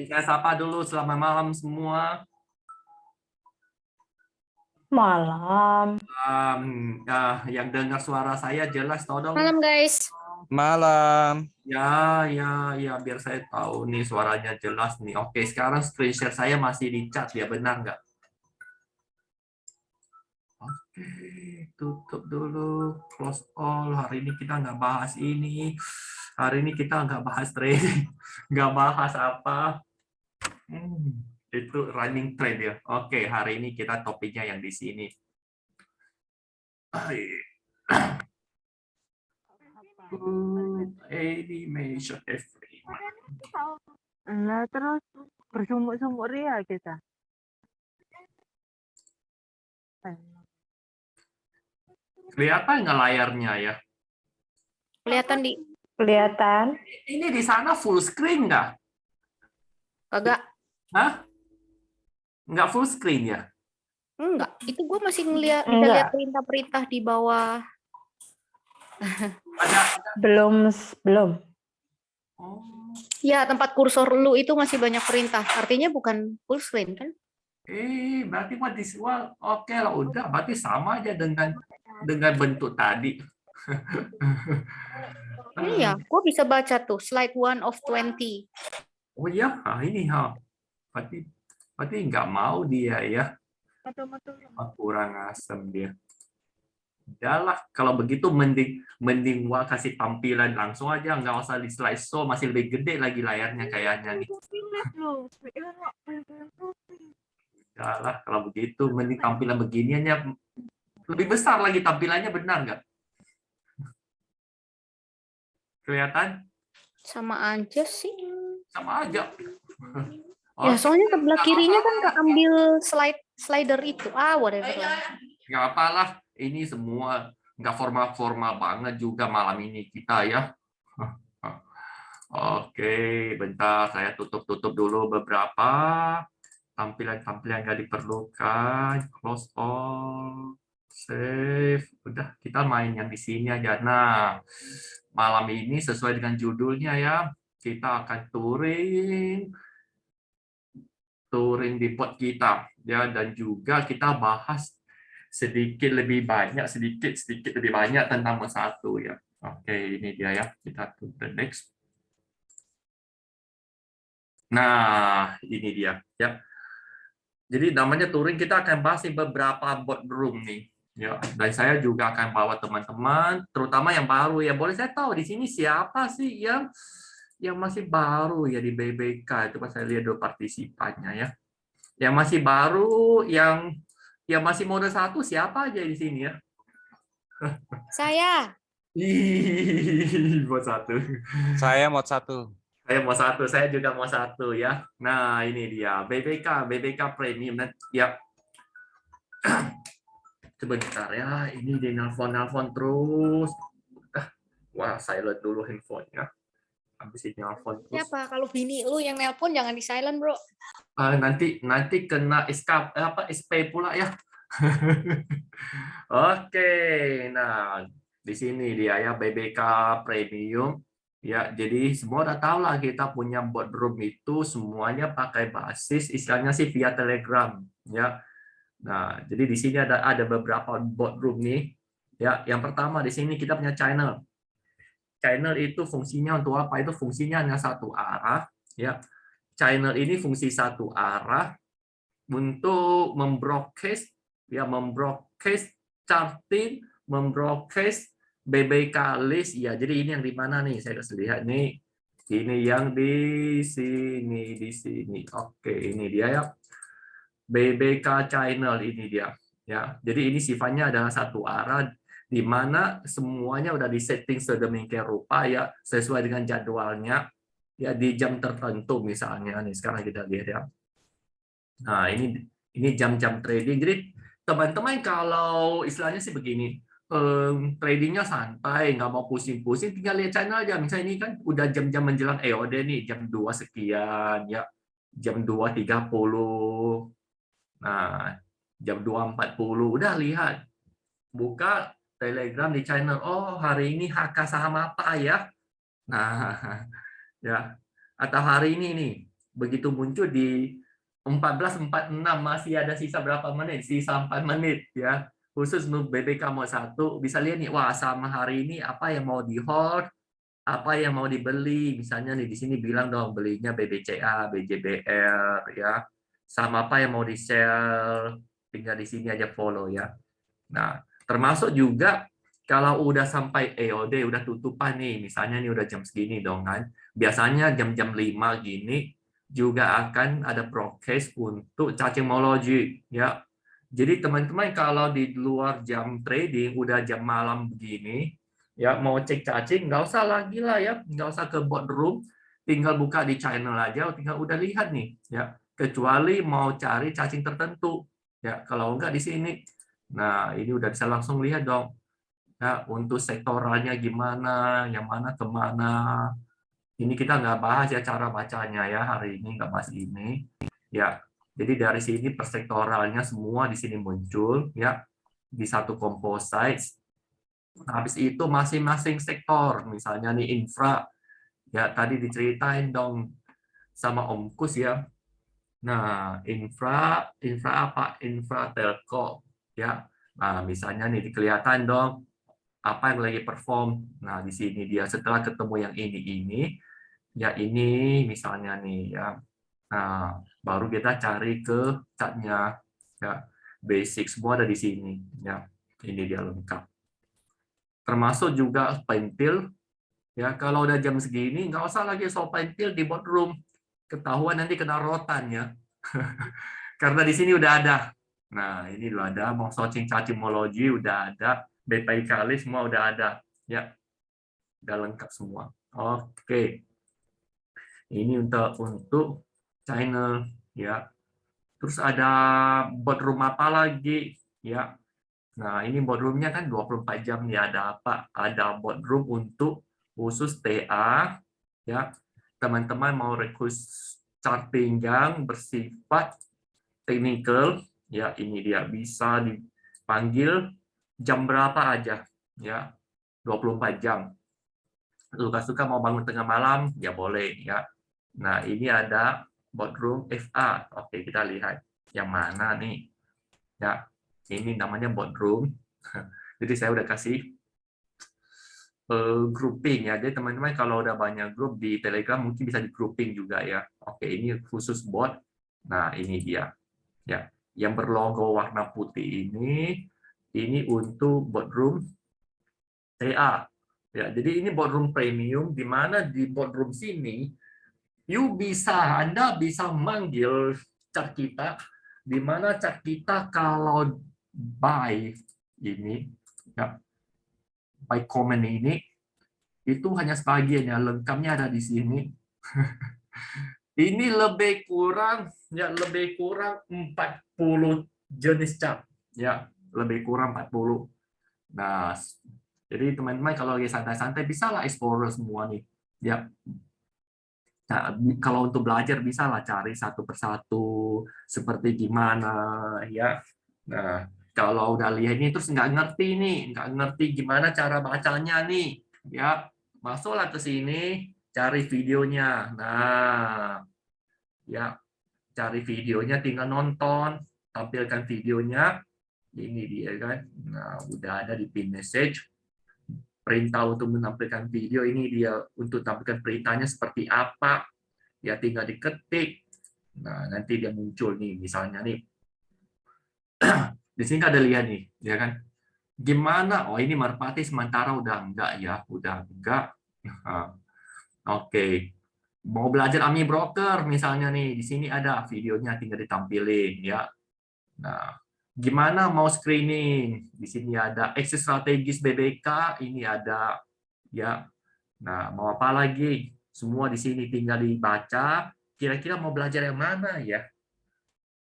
Saya sapa dulu, selamat malam semua. Malam. Yang dengar suara saya jelas, tolong. Malam guys. Malam. Ya, biar saya tahu nih suaranya jelas nih. Oke, sekarang screen share saya masih di chat ya, benar nggak? Oke, tutup dulu, close all. Hari ini kita nggak bahas ini. Hari ini kita nggak bahas trading, nggak bahas apa. Itu running trade ya. Oke, hari ini kita topiknya yang di sini. Animation every. Nah, terus bersumuk-sumuk ria kita. Kelihatan nggak layarnya ya? Kelihatan di Kelihatan. Ini di sana full screen nggak? kagak? Hah? Nggak full screen ya? Enggak. Itu gue masih ngeliat bisa Enggak. lihat perintah-perintah di bawah. Ada. Belum. Oh. Ya, tempat kursor lu itu masih banyak perintah. Artinya bukan full screen kan? Berarti buat visual oke lah, udah berarti sama aja dengan bentuk tadi. Iya, gue bisa baca tuh slide 1 of 20. Oh iya, ini berarti nggak mau dia ya. Kurang asem dia. Udahlah, kalau begitu mending gua kasih tampilan langsung aja, nggak usah di slideshow, masih lebih gede lagi layarnya kayaknya nih. Udahlah, kalau begitu mending tampilan beginiannya lebih besar lagi tampilannya, benar nggak? Kelihatan? Sama aja sih. Sama aja. Ya, soalnya sebelah kirinya kan keambil slider itu. Whatever lah. Nggak apalah, ini semua nggak formal-formal banget juga malam ini kita ya. Oke, bentar saya tutup dulu beberapa tampilan-tampilan yang diperlukan. Close all, save. Udah, kita main yang di sini aja. Nah, malam ini sesuai dengan judulnya ya, kita akan touring di pot kita ya, dan juga kita bahas sedikit lebih banyak tentang satu ya. Oke, ini dia ya, kita to the next. Nah, ini dia ya. Jadi namanya touring, kita akan bahas beberapa boardroom nih ya, dan saya juga akan bawa teman-teman terutama yang baru ya. Boleh saya tahu di sini siapa sih yang masih baru ya di BBK? Coba saya lihat dulu partisipannya ya. Yang masih baru, yang masih mode 1 siapa aja di sini ya? Saya. Mod 1. Saya mod 1. Saya mau 1, saya juga mau 1 ya. Nah, ini dia BBK Premium ya. Sebentar ya, ini di nelpon terus. Wah, silent dulu handphonenya. Habis ini nelpon terus. Siapa? Kalau bini lu yang nelpon jangan di silent, bro. Nanti kena SP pula ya. Oke, nah di sini dia ya, BBK Premium ya. Jadi semua udah tahu lah, kita punya boardroom itu semuanya pakai basis istilahnya sih via Telegram ya. Nah, jadi di sini ada beberapa boardroom nih ya. Yang pertama di sini kita punya channel. Channel itu fungsinya untuk apa? Itu fungsinya hanya satu arah ya. Channel ini fungsi satu arah untuk membroadcast charting, membroadcast BBK list ya. Jadi ini yang di mana nih? Saya kasih lihat nih. Ini yang di sini. Oke, ini dia ya. BBK channel ini dia ya. Jadi ini sifatnya adalah satu arah di mana semuanya udah disetting sedemikian rupa ya, sesuai dengan jadwalnya ya, di jam tertentu misalnya nih. Sekarang kita lihat ya. Nah, ini jam-jam trading. Jadi teman-teman kalau istilahnya sih begini, tradingnya santai, nggak mau pusing-pusing, tinggal lihat channel aja. Misalnya ini kan udah jam-jam menjelang EOD nih, jam 2 sekian ya, jam 2.30. Nah, jam 2.40 udah lihat, buka Telegram di channel. Oh, hari ini HK saham apa ya? Nah, ya. Atau hari ini nih, begitu muncul di 14.46 masih ada sisa berapa menit? Sisa 4 menit ya. Khusus untuk BBK Mod 1 bisa lihat nih, wah sama hari ini apa yang mau di hold, apa yang mau dibeli. Misalnya nih di sini bilang dong belinya BBCA, BJBR ya. Sama apa yang mau di sell, tinggal di sini aja follow ya. Nah, termasuk juga kalau udah sampai EOD, udah tutupan nih, misalnya nih udah jam segini dong kan. Biasanya jam-jam 5 gini juga akan ada broadcast untuk cacingology ya. Jadi teman-teman kalau di luar jam trading, udah jam malam begini, ya mau cek cacing, nggak usah lagi lah ya, nggak usah ke boardroom, tinggal buka di channel aja, tinggal udah lihat nih ya. Kecuali mau cari cacing tertentu ya, kalau enggak di sini. Nah, ini udah bisa langsung lihat dong. Ya, untuk sektoralnya gimana, yang mana kemana. Ini kita nggak bahas ya cara bacanya ya, hari ini nggak bahas ini. Ya, jadi dari sini persektoralnya semua di sini muncul ya, di satu composite. Habis itu masing-masing sektor, misalnya nih infra, ya tadi diceritain dong sama Om Kus ya. Nah, infra apa? Infra telco ya. Nah, misalnya nih kelihatan dong apa yang lagi perform. Nah, di sini dia setelah ketemu yang ini ya ini misalnya nih ya. Nah, baru kita cari ke chartnya ya. Basic semua ada di sini ya. Ini dia lengkap. Termasuk juga pentil ya. Kalau udah jam segini nggak usah lagi soal pentil di boardroom. Ketahuan nanti kena rotan ya. Karena di sini udah ada. Nah, ini udah ada, mau searching cacimology udah ada, BPI kali semua udah ada. Ya, udah lengkap semua. Oke. Ini untuk channel ya. Terus ada boardroom apa lagi? Ya. Nah, ini boardroomnya kan 24 jam nih, ada apa? Ada boardroom untuk khusus TA ya. Teman-teman mau request charting yang bersifat technical ya, ini dia bisa dipanggil jam berapa aja ya, 24 jam. Suka-suka mau bangun tengah malam ya boleh ya. Nah, ini ada boardroom FA. Oke, kita lihat yang mana nih ya. Ini namanya boardroom. Jadi saya udah kasih grouping ya. Jadi teman-teman kalau udah banyak grup di Telegram mungkin bisa di grouping juga ya. Oke, ini khusus board. Nah, ini dia ya. Yang berlogo warna putih ini untuk boardroom TA. Ya, jadi ini boardroom premium di mana di boardroom sini Anda bisa manggil chart kita, di mana chart kita kalau buy ini ya, buy comment ini itu hanya sebagian ya, lengkapnya ada di sini. Ini lebih kurang 40 jenis chart ya, lebih kurang 40. Nah, jadi teman-teman kalau lagi santai-santai bisa lah explore semua nih ya. Nah, kalau untuk belajar bisa lah cari satu persatu seperti gimana ya. Nah, kalau udah lihat ini terus nggak ngerti gimana cara bacanya nih ya, masuklah ke sini cari videonya. Nah, ya cari videonya, tinggal nonton, tampilkan videonya. Ini dia kan. Nah, udah ada di pin message. Perintah untuk menampilkan video ini dia untuk tampilkan perintahnya seperti apa. Ya tinggal diketik. Nah, nanti dia muncul nih misalnya nih. Di sini ada lihat nih, ya kan? Gimana? Oh, ini merpati sementara udah enggak ya, udah enggak. Nah, oke. Mau belajar AMI broker misalnya nih, di sini ada videonya tinggal ditampilin ya. Nah, gimana mau screening? Di sini ada exit strategis BBK, ini ada ya. Nah, mau apa lagi? Semua di sini tinggal dibaca. Kira-kira mau belajar yang mana ya?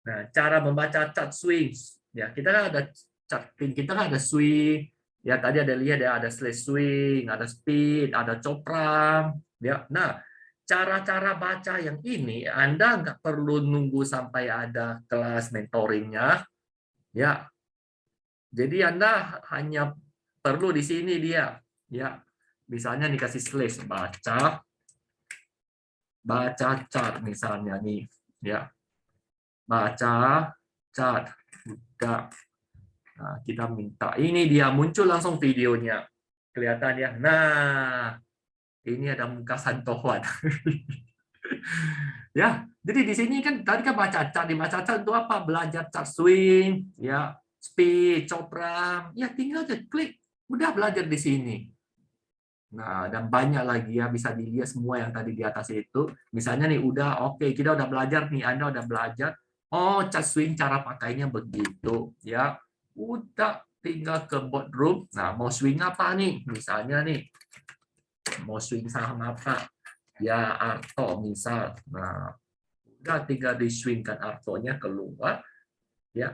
Nah, cara membaca chart swing. Ya, kita kan ada charting, kita kan ada swing. Ya, tadi ada lihat ya, ada slash swing, ada speed, ada copram. Ya, nah, cara-cara baca yang ini Anda nggak perlu nunggu sampai ada kelas mentoringnya. Ya, jadi Anda hanya perlu di sini dia. Ya, misalnya dikasih slash baca. baca chart misalnya nih, ya. Baca chart. Udah. Nah, kita minta. Ini dia muncul langsung videonya. Kelihatan ya. Nah, ini ada muka santowan. Ya, jadi di sini kan tadi kan baca chart, dibaca chart itu apa? Belajar chart swing, ya, speed, chopram, ya tinggal aja klik, udah belajar di sini. Nah, dan banyak lagi ya, bisa dilihat semua yang tadi di atas itu. Misalnya nih udah oke, kita udah belajar nih, Anda udah belajar. Oh, chart swing cara pakainya begitu, ya. Udah tinggal ke boardroom. Nah, mau swing apa nih? Misalnya nih, mau swing saham apa? Ya, Arto misal. Nah, udah tinggal diswingkan Artonya keluar, ya.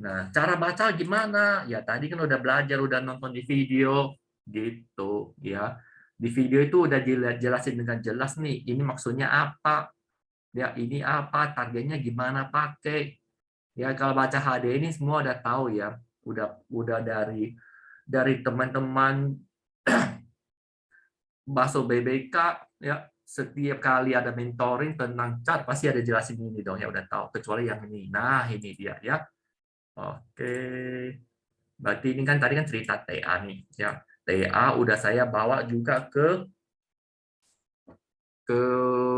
Nah, cara baca gimana? Ya tadi kan udah belajar, udah nonton di video, gitu, ya. Di video itu udah jelasin dengan jelas nih, ini maksudnya apa? Ya, ini apa? Targetnya gimana pakai? Ya, kalau baca HD ini semua udah tahu ya. Udah dari teman-teman Baso BBK, ya, setiap kali ada mentoring tentang chart pasti ada jelasin ini dong, ya udah tahu, kecuali yang ini. Nah, ini dia ya. Oke. Berarti ini kan tadi kan cerita TA nih, ya. TA udah saya bawa juga ke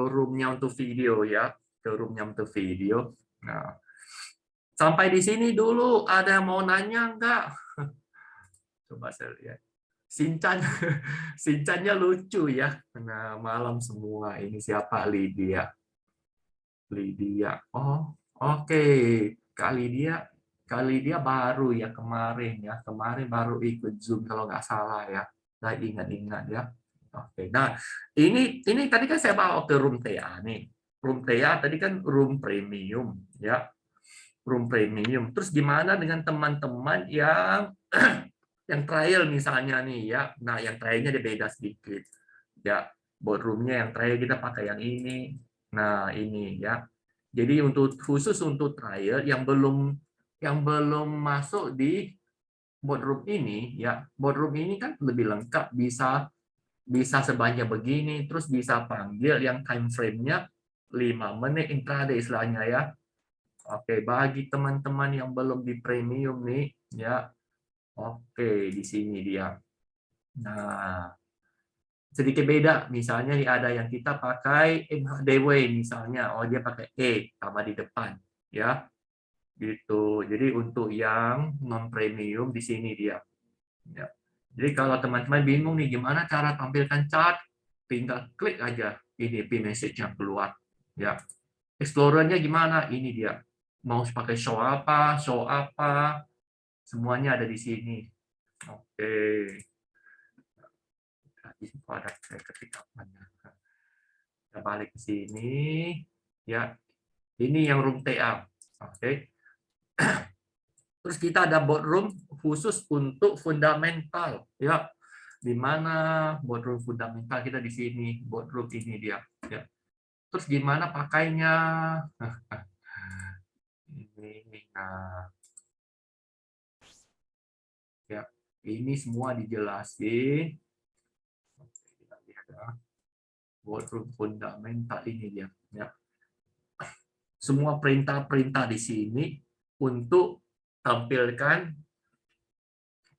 roomnya untuk video ya, ke roomnya untuk video. Nah, sampai di sini dulu ada yang mau nanya enggak? Coba saya lihat. Sinchan, Sinchannya lucu ya. Nah, malam semua. Ini siapa? Lydia. Lydia. Oh, oke. Kak Lydia baru ya kemarin ya. Kemarin baru ikut Zoom kalau nggak salah ya. Nah, ingat-ingat ya. Oke. Nah, ini tadi kan saya bawa ke room TA nih. Room TA tadi kan room premium ya. Room premium. Terus gimana dengan teman-teman yang yang trial misalnya nih ya. Nah, yang trialnya dia beda sedikit. Ya, boardroomnya yang trial kita pakai yang ini. Nah, ini ya. Jadi khusus untuk trial yang belum masuk di boardroom ini ya. Boardroom ini kan lebih lengkap, bisa sebanyak begini, terus bisa panggil yang time frame-nya 5 menit intraday istilahnya ya. Oke, bagi teman-teman yang belum di premium nih ya. Oke, di sini dia. Nah, sedikit beda. Misalnya nih ada yang kita pakai MHDW misalnya. Oh, dia pakai E tambah di depan, ya. Gitu. Jadi untuk yang non premium di sini dia. Ya. Jadi kalau teman-teman bingung nih gimana cara tampilkan chart, tinggal klik aja ini P message-nya keluar. Ya. Explorer-nya gimana? Ini dia. Mau pakai show apa, semuanya ada di sini. Oke. Info ada saya ketik apanya. Kita balik ke sini. Ya, ini yang room TA. Oke. Terus kita ada boardroom khusus untuk fundamental. Ya, di mana boardroom fundamental kita di sini. Boardroom ini dia. Ya. Terus gimana pakainya? Ini. Nah. Ya, ini semua dijelasin. Kita lihat ya. Boardroom fundamental ini dia. Ya. Semua perintah-perintah di sini untuk tampilkan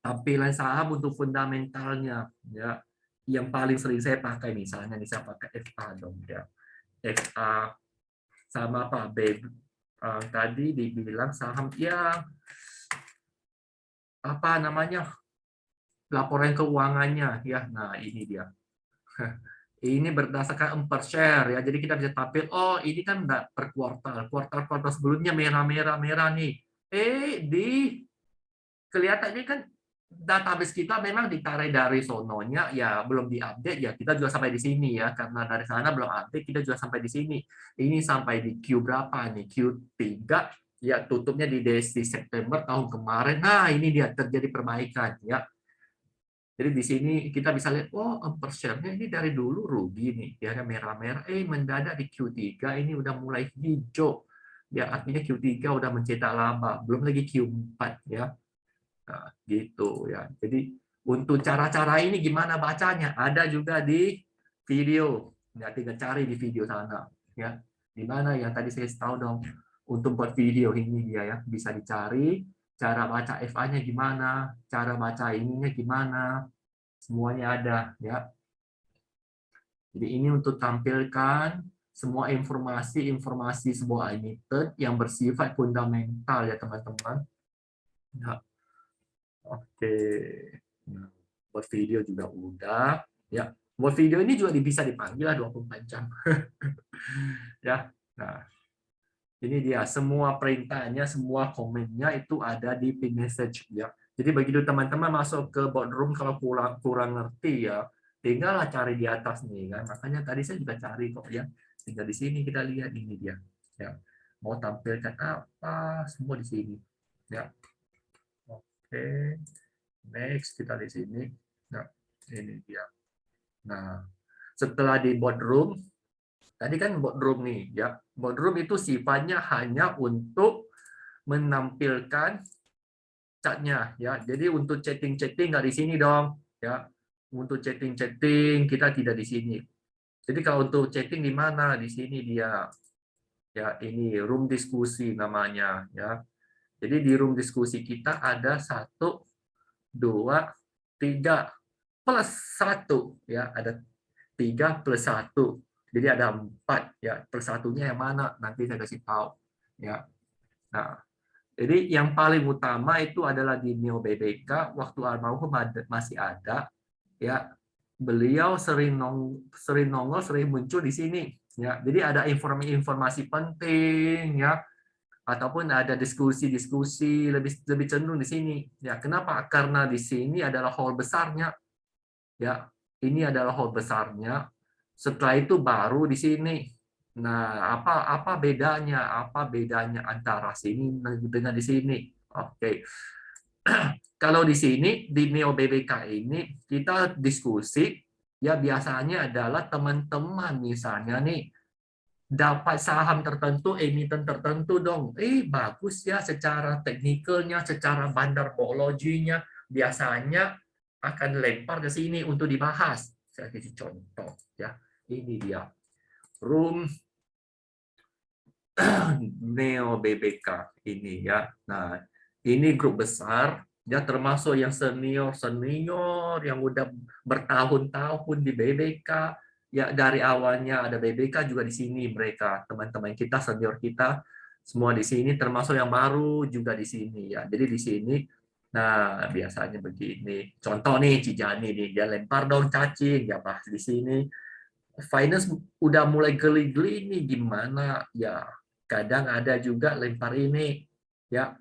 tampilan saham untuk fundamentalnya. Ya. Yang paling sering saya pakai misalnya nih saya pakai FA dong ya. FA sama apa? Tadi dibilang saham yang apa namanya? Laporan keuangannya ya. Nah, ini dia. Ini berdasarkan per share ya. Jadi kita bisa tampil, oh ini kan enggak per kuartal. Kuartal sebelumnya merah nih. Kelihatannya kan database kita memang ditarik dari sononya ya belum diupdate ya. Kita juga sampai di sini ya. Karena dari sana belum update, kita juga sampai di sini. Ini sampai di Q berapa nih? Q3 ya tutupnya di September tahun kemarin. Nah, ini dia terjadi perbaikan ya. Jadi di sini kita bisa lihat, oh per share-nya ini dari dulu rugi nih, dia ada merah-merah, mendadak di Q3 ini udah mulai hijau, ya artinya Q3 udah mencetak laba, belum lagi Q4 ya, nah, gitu ya. Jadi untuk cara-cara ini gimana bacanya, ada juga di video Ya, tinggal cari di video sana. Ya, di mana yang tadi saya tahu dong. Untuk buat video ini dia ya bisa dicari. Cara baca FA-nya gimana, cara baca ininya gimana, semuanya ada ya. Jadi ini untuk tampilkan semua informasi sebuah emitted yang bersifat fundamental ya teman-teman. Ya. Oke. Nah, buat video juga udah ya. Buat video ini juga bisa dipanggil lah 24 jam. Ya. Nah, ini dia semua perintahnya, semua komennya itu ada di pin message ya. Jadi begitu teman-teman masuk ke boardroom kalau kurang ngerti ya, tinggallah cari di atas nih kan. Makanya tadi saya juga cari kok ya. Tinggal di sini kita lihat ini dia. Ya. Mau tampilkan apa semua di sini. Ya. Oke. Next kita di sini. Nah, ini dia. Nah, setelah di boardroom tadi kan boardroom nih ya. Boardroom itu sifatnya hanya untuk menampilkan chatnya ya. Jadi untuk chatting-chatting nggak di sini dong ya. Untuk chatting-chatting kita tidak di sini. Jadi kalau untuk chatting di mana? Di sini dia. Ya, ini room diskusi namanya ya. Jadi di room diskusi kita ada 1, 2, 3 plus 1 ya. Ada 3 plus 1. Jadi ada 4 ya, per satunya yang mana nanti saya kasih tahu ya. Nah, jadi yang paling utama itu adalah di Neo BBK waktu almarhum masih ada ya. Beliau sering nongol, sering muncul di sini ya. Jadi ada informasi penting ya ataupun ada diskusi-diskusi lebih cenderung di sini ya. Kenapa? Karena di sini adalah hall besarnya ya. Ini adalah hall besarnya. Setelah itu baru di sini. Nah, apa bedanya? Apa bedanya antara sini dengan di sini? Oke. Kalau di sini di Neo BBK ini kita diskusi ya biasanya adalah teman-teman misalnya nih dapat saham tertentu, emiten tertentu dong. Bagus ya secara teknikalnya, secara bandarmologinya biasanya akan lempar ke sini untuk dibahas. Saya kasih contoh ya. Ini dia room Neo BBK ini ya. Nah, ini grup besar ya termasuk yang senior yang udah bertahun-tahun di BBK ya. Dari awalnya ada BBK juga di sini mereka teman-teman kita senior kita semua di sini termasuk yang baru juga di sini ya. Jadi di sini nah biasanya begini. Contoh nih Cijani nih dia lempar dong cacing ya bahas di sini. Finance udah mulai geli-geli ini gimana ya, kadang ada juga lempar ini ya.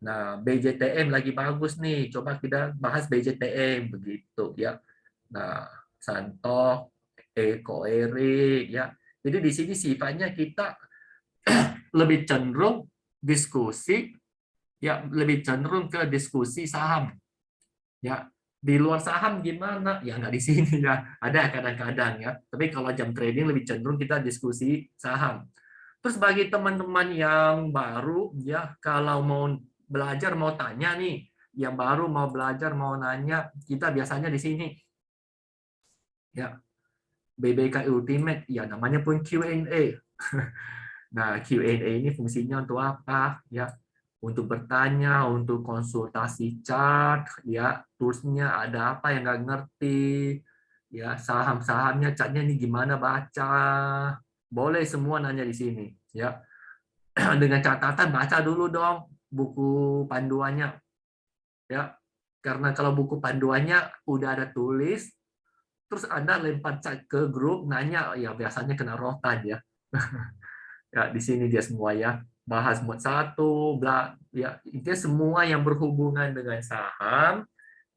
Nah, BJTM lagi bagus nih, coba kita bahas BJTM begitu ya. Nah, Santo, Eko Eri ya. Jadi di sini sifatnya kita lebih cenderung diskusi ya, lebih cenderung ke diskusi saham ya. Di luar saham gimana? Ya nggak di sini ya. Ada kadang-kadang ya. Tapi kalau jam trading lebih cenderung kita diskusi saham. Terus bagi teman-teman yang baru ya, kalau mau belajar mau tanya nih, yang baru mau belajar mau nanya, kita biasanya di sini. Ya. BBK Ultimate ya namanya pun Q&A. Nah, Q&A ini fungsinya untuk apa? Ya, untuk bertanya, untuk konsultasi chart, ya, toolsnya ada apa yang nggak ngerti, ya, saham-sahamnya, chartnya ini gimana baca, boleh semua nanya di sini, ya. Dengan catatan baca dulu dong buku panduannya, ya, karena kalau buku panduannya udah ada tulis, terus Anda lempar chat ke grup, nanya, ya biasanya kena rotan ya. Ya, di sini dia semua ya. Bahas mod 1, bla, ya, intinya semua yang berhubungan dengan saham,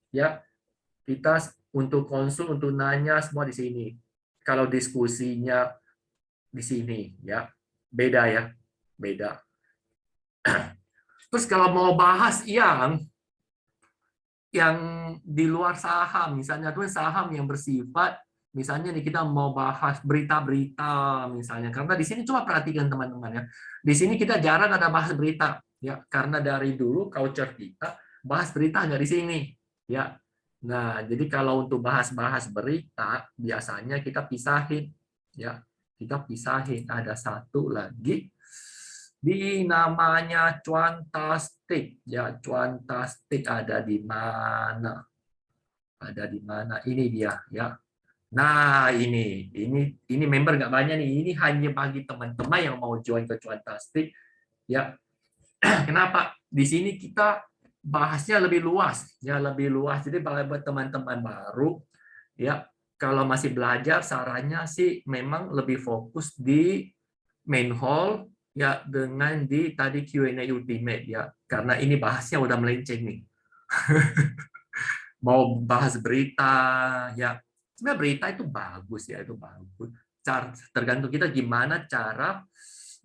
ya, kita untuk konsul, untuk nanya semua di sini. Kalau diskusinya di sini, ya, beda ya, beda. Terus kalau mau bahas yang di luar saham, misalnya tuh saham yang bersifat, misalnya nih kita mau bahas berita-berita misalnya, karena di sini coba perhatikan teman-teman ya, di sini kita jarang ada bahas berita ya, karena dari dulu culture kita bahas berita nggak di sini ya. Nah, jadi kalau untuk bahas-bahas berita biasanya kita pisahin ya. Kita pisahin, ada satu lagi di namanya cuantastik, ya. Cuantastik ada di mana? Ada di mana? Ini dia, ya. Nah, ini member nggak banyak nih. Ini hanya bagi teman-teman yang mau join ke cuantastik, ya. Kenapa? Di sini kita bahasnya lebih luas, ya, lebih luas. Jadi buat teman-teman baru, ya, kalau masih belajar, sarannya sih memang lebih fokus di main hall, ya, dengan di tadi Q&A Ultimate, ya, karena ini bahasnya udah melenceng nih. Mau bahas berita, ya, sebenarnya berita itu bagus, ya, itu bagus. Tergantung kita gimana cara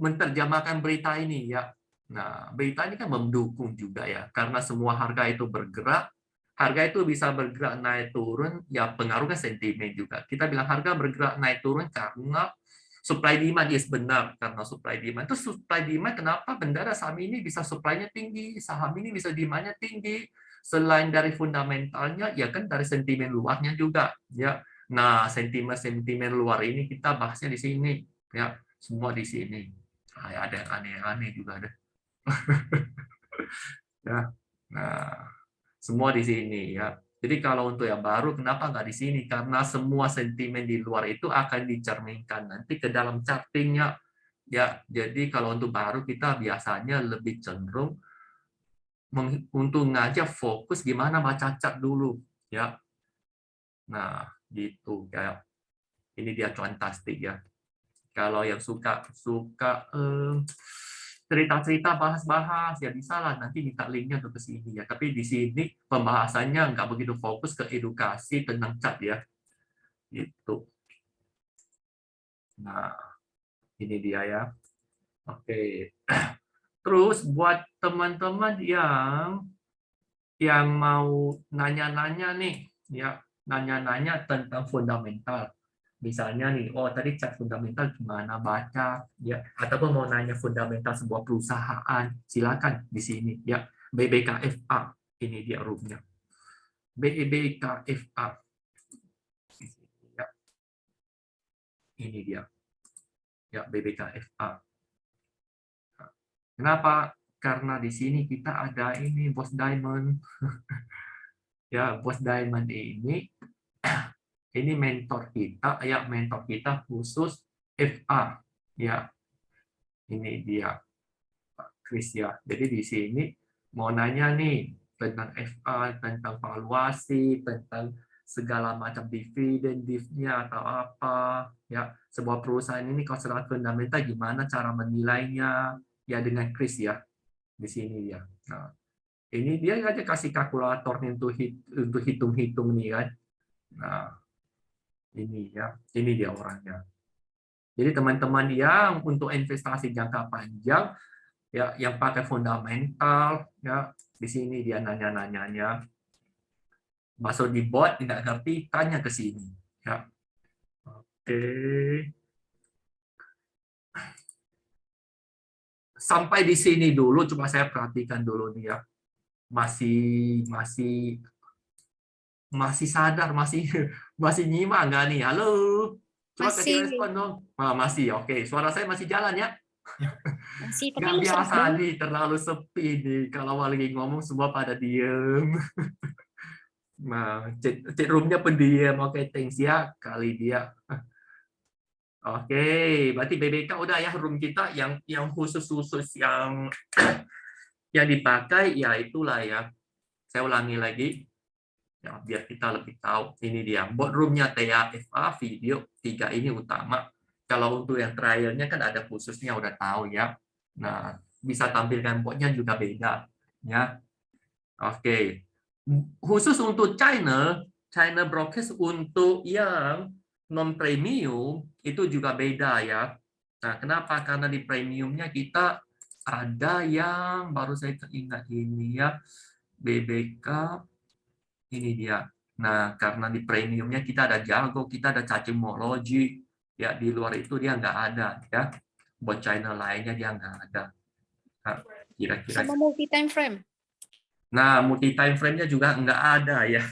menerjemahkan berita ini, ya. Nah, berita ini kan mendukung juga, ya, karena semua harga itu bergerak. Harga itu bisa bergerak naik turun, ya, pengaruhnya sentimen juga. Kita bilang harga bergerak naik turun karena supply demand, yes, benar, karena supply demand. Itu supply demand, kenapa bendera saham ini bisa supply-nya tinggi, saham ini bisa demand-nya tinggi, selain dari fundamentalnya, ya kan dari sentimen luarnya juga, ya. Nah, sentimen luar ini kita bahasnya di sini, ya, semua di sini. Nah, ada yang aneh-aneh juga ada. Ya. Nah, semua di sini, ya. Jadi kalau untuk yang baru, kenapa nggak di sini? Karena semua sentimen di luar itu akan dicerminkan nanti ke dalam chartingnya, ya. Jadi kalau untuk baru kita biasanya lebih cenderung untuk ngajak fokus gimana baca chart dulu, ya. Nah, gitu, kayak ini dia fantastik, ya. Kalau yang suka cerita-cerita bahas-bahas, ya bisa lah nanti minta linknya ke sini, ya. Tapi di sini pembahasannya nggak begitu fokus ke edukasi tentang cat, ya. Gitu. Nah, ini dia, ya. Oke. Terus buat teman-teman yang mau nanya-nanya nih, ya, nanya-nanya tentang fundamental. Misalnya nih, oh tadi cat fundamental gimana baca, ya, ataupun mau nanya fundamental sebuah perusahaan, silakan di sini, ya. BBKFA, ini dia roomnya. BBKFA. Ya. Ini dia. Ya, BBKFA. Kenapa? Karena di sini kita ada ini Bos Diamond. Ya, Bos Diamond ini mentor kita, ya, mentor kita khusus FA, ya. Ini dia Pak Kris, ya. Jadi di sini mau nanya nih tentang FA, tentang valuasi, tentang segala macam dividen, div-nya atau apa, ya. Sebuah perusahaan ini kalau secara fundamental gimana cara menilainya, ya, dengan Kris, ya. Di sini, ya. Nah, ini dia aja kasih kalkulator untuk hitung-hitung nih kan. Nah, ini, ya, ini dia orangnya. Jadi teman-teman yang untuk investasi jangka panjang, ya, yang pakai fundamental, ya, di sini dia nanya-nanyanya. Masuk di bot tidak ngerti, tanya ke sini, ya. Oke. Sampai di sini dulu, coba saya perhatikan dulu nih, ya. Masih sadar, masih nyimak nggak nih? Halo, coba kasih Masih, respon dong. Masih, oke. Suara saya masih jalan, ya? masih. Tapi Nggak lu biasa sedang. nih, terlalu sepi nih. Kalau lagi ngomong semua pada diem. Nah, chat room-nya pendiam. Oke, thanks, ya. Kali dia. Oke, berarti BBK udah, ya, room kita yang khusus yang dipakai, ya itulah, ya. Saya ulangi lagi. Ya, biar kita lebih tahu. Ini dia bot roomnya TAFA video 3 ini utama. Kalau untuk yang trialnya kan ada khususnya, udah tahu, ya. Nah, bisa tampilkan botnya juga beda, ya. Oke, khusus untuk China broadcast untuk yang non premium itu juga beda, ya. Nah, kenapa? Karena di premiumnya kita ada yang baru saya ingat ini, ya, BBK. Ini dia. Nah, karena di premiumnya kita ada Jago, kita ada Cacimology, ya, di luar itu dia nggak ada, ya. Buat channel lainnya dia nggak ada. Nah, kira-kira. Sama multi time frame. Nah, multi time frame-nya juga nggak ada, ya.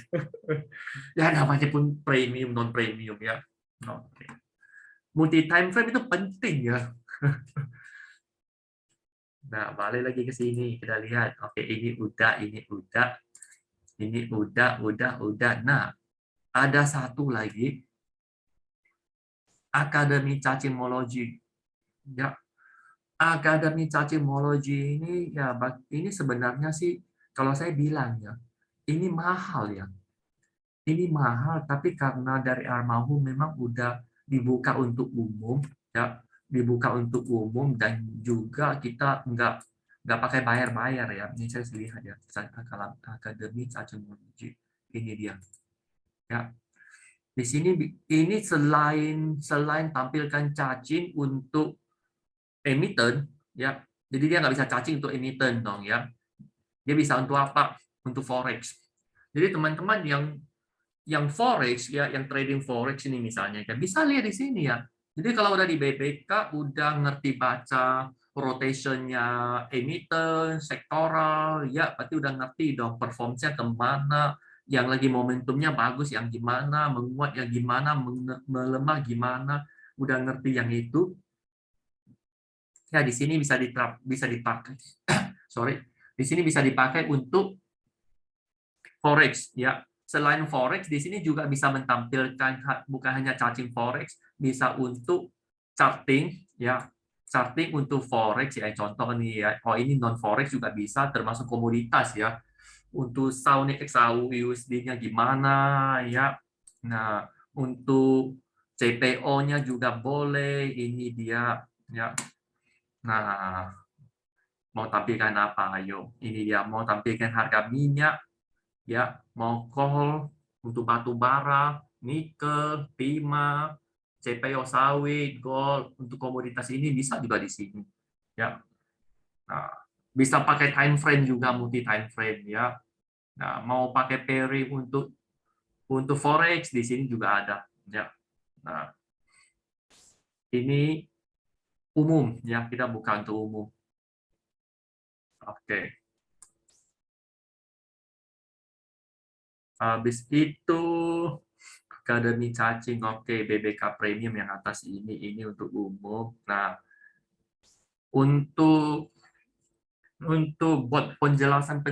Ya, namanya pun premium, non premium, ya. Oke. multi time frame itu penting ya. Nah, balik lagi ke sini kita lihat. Oke, ini udah, ini udah, ini udah. Nah, ada satu lagi, akademi cacimology. Ya, akademi cacimology ini ya ini sebenarnya sih kalau saya bilang ya, ini mahal ya. Ini mahal, tapi karena dari Almarhum memang udah dibuka untuk umum, ya, dibuka untuk umum dan juga kita nggak pakai bayar-bayar ya. Ini saya lihat ya, akademi cacimology ini dia. Ya, di sini ini selain tampilkan cacing untuk emiten, ya, jadi dia nggak bisa cacing untuk emiten dong ya. Dia bisa untuk apa? Untuk forex. Jadi teman-teman yang forex ya, yang trading forex ini misalnya kan bisa lihat di sini ya. Jadi kalau udah di BBK udah ngerti baca rotationnya emiten, sektoral, ya berarti udah ngerti dong performanya kemana, yang lagi momentumnya bagus yang gimana, menguat yang gimana, melemah gimana, udah ngerti yang itu. Ya di sini bisa dipakai. Sorry, di sini bisa dipakai untuk forex ya. Selain forex, di sini juga bisa menampilkan bukan hanya cacing forex, bisa untuk charting ya, charting untuk forex ya. Contoh nih ya, oh ini non forex juga bisa, termasuk komoditas ya. Untuk SAU XAU USD-nya gimana ya. Nah, untuk CPO-nya juga boleh. Ini dia ya. Nah, mau tampilkan apa? Ayo, ini dia mau tampilkan harga minyak ya, mau coal untuk batu bara, nikel, timah, CPO sawit, gold untuk komoditas ini bisa juga di sini ya. Nah, bisa pakai time frame juga, multi time frame ya. Nah, mau pakai pairing untuk forex di sini juga ada ya. Nah, ini umum ya, kita buka untuk umum. Oke. Habis itu akademi cacing, oke, BBK premium yang atas ini untuk umum. Nah, untuk buat penjelasan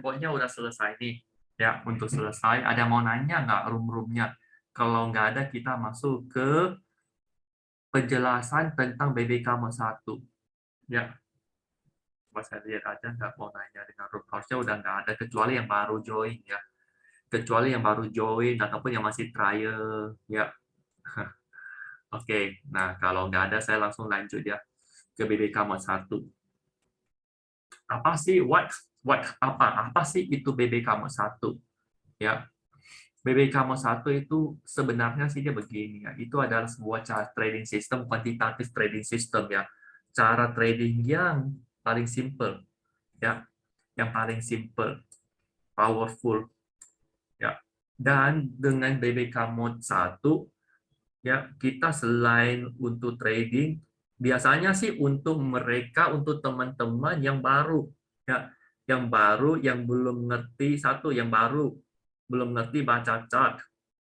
botnya udah selesai nih ya. Untuk selesai, ada mau nanya nggak room-roomnya? Kalau nggak ada, kita masuk ke penjelasan tentang BBK mod 1 ya. Coba saya lihat aja, nggak mau nanya dengan room, harusnya udah nggak ada kecuali yang baru join ya, kecuali yang baru join ataupun yang masih trial ya. Oke, nah kalau nggak ada saya langsung lanjut ya ke BBK mod 1. Apa sih apa sih itu BBK mod 1 ya? BBK mod 1 itu sebenarnya sih dia begini ya. Itu adalah sebuah cara trading system, kuantitatif trading system ya. Cara trading yang paling simple ya, yang paling simple, powerful ya. Dan dengan BBK mod 1 ya, kita selain untuk trading, biasanya sih untuk mereka, untuk teman-teman yang baru ya, yang belum ngerti, satu yang baru belum ngerti baca chart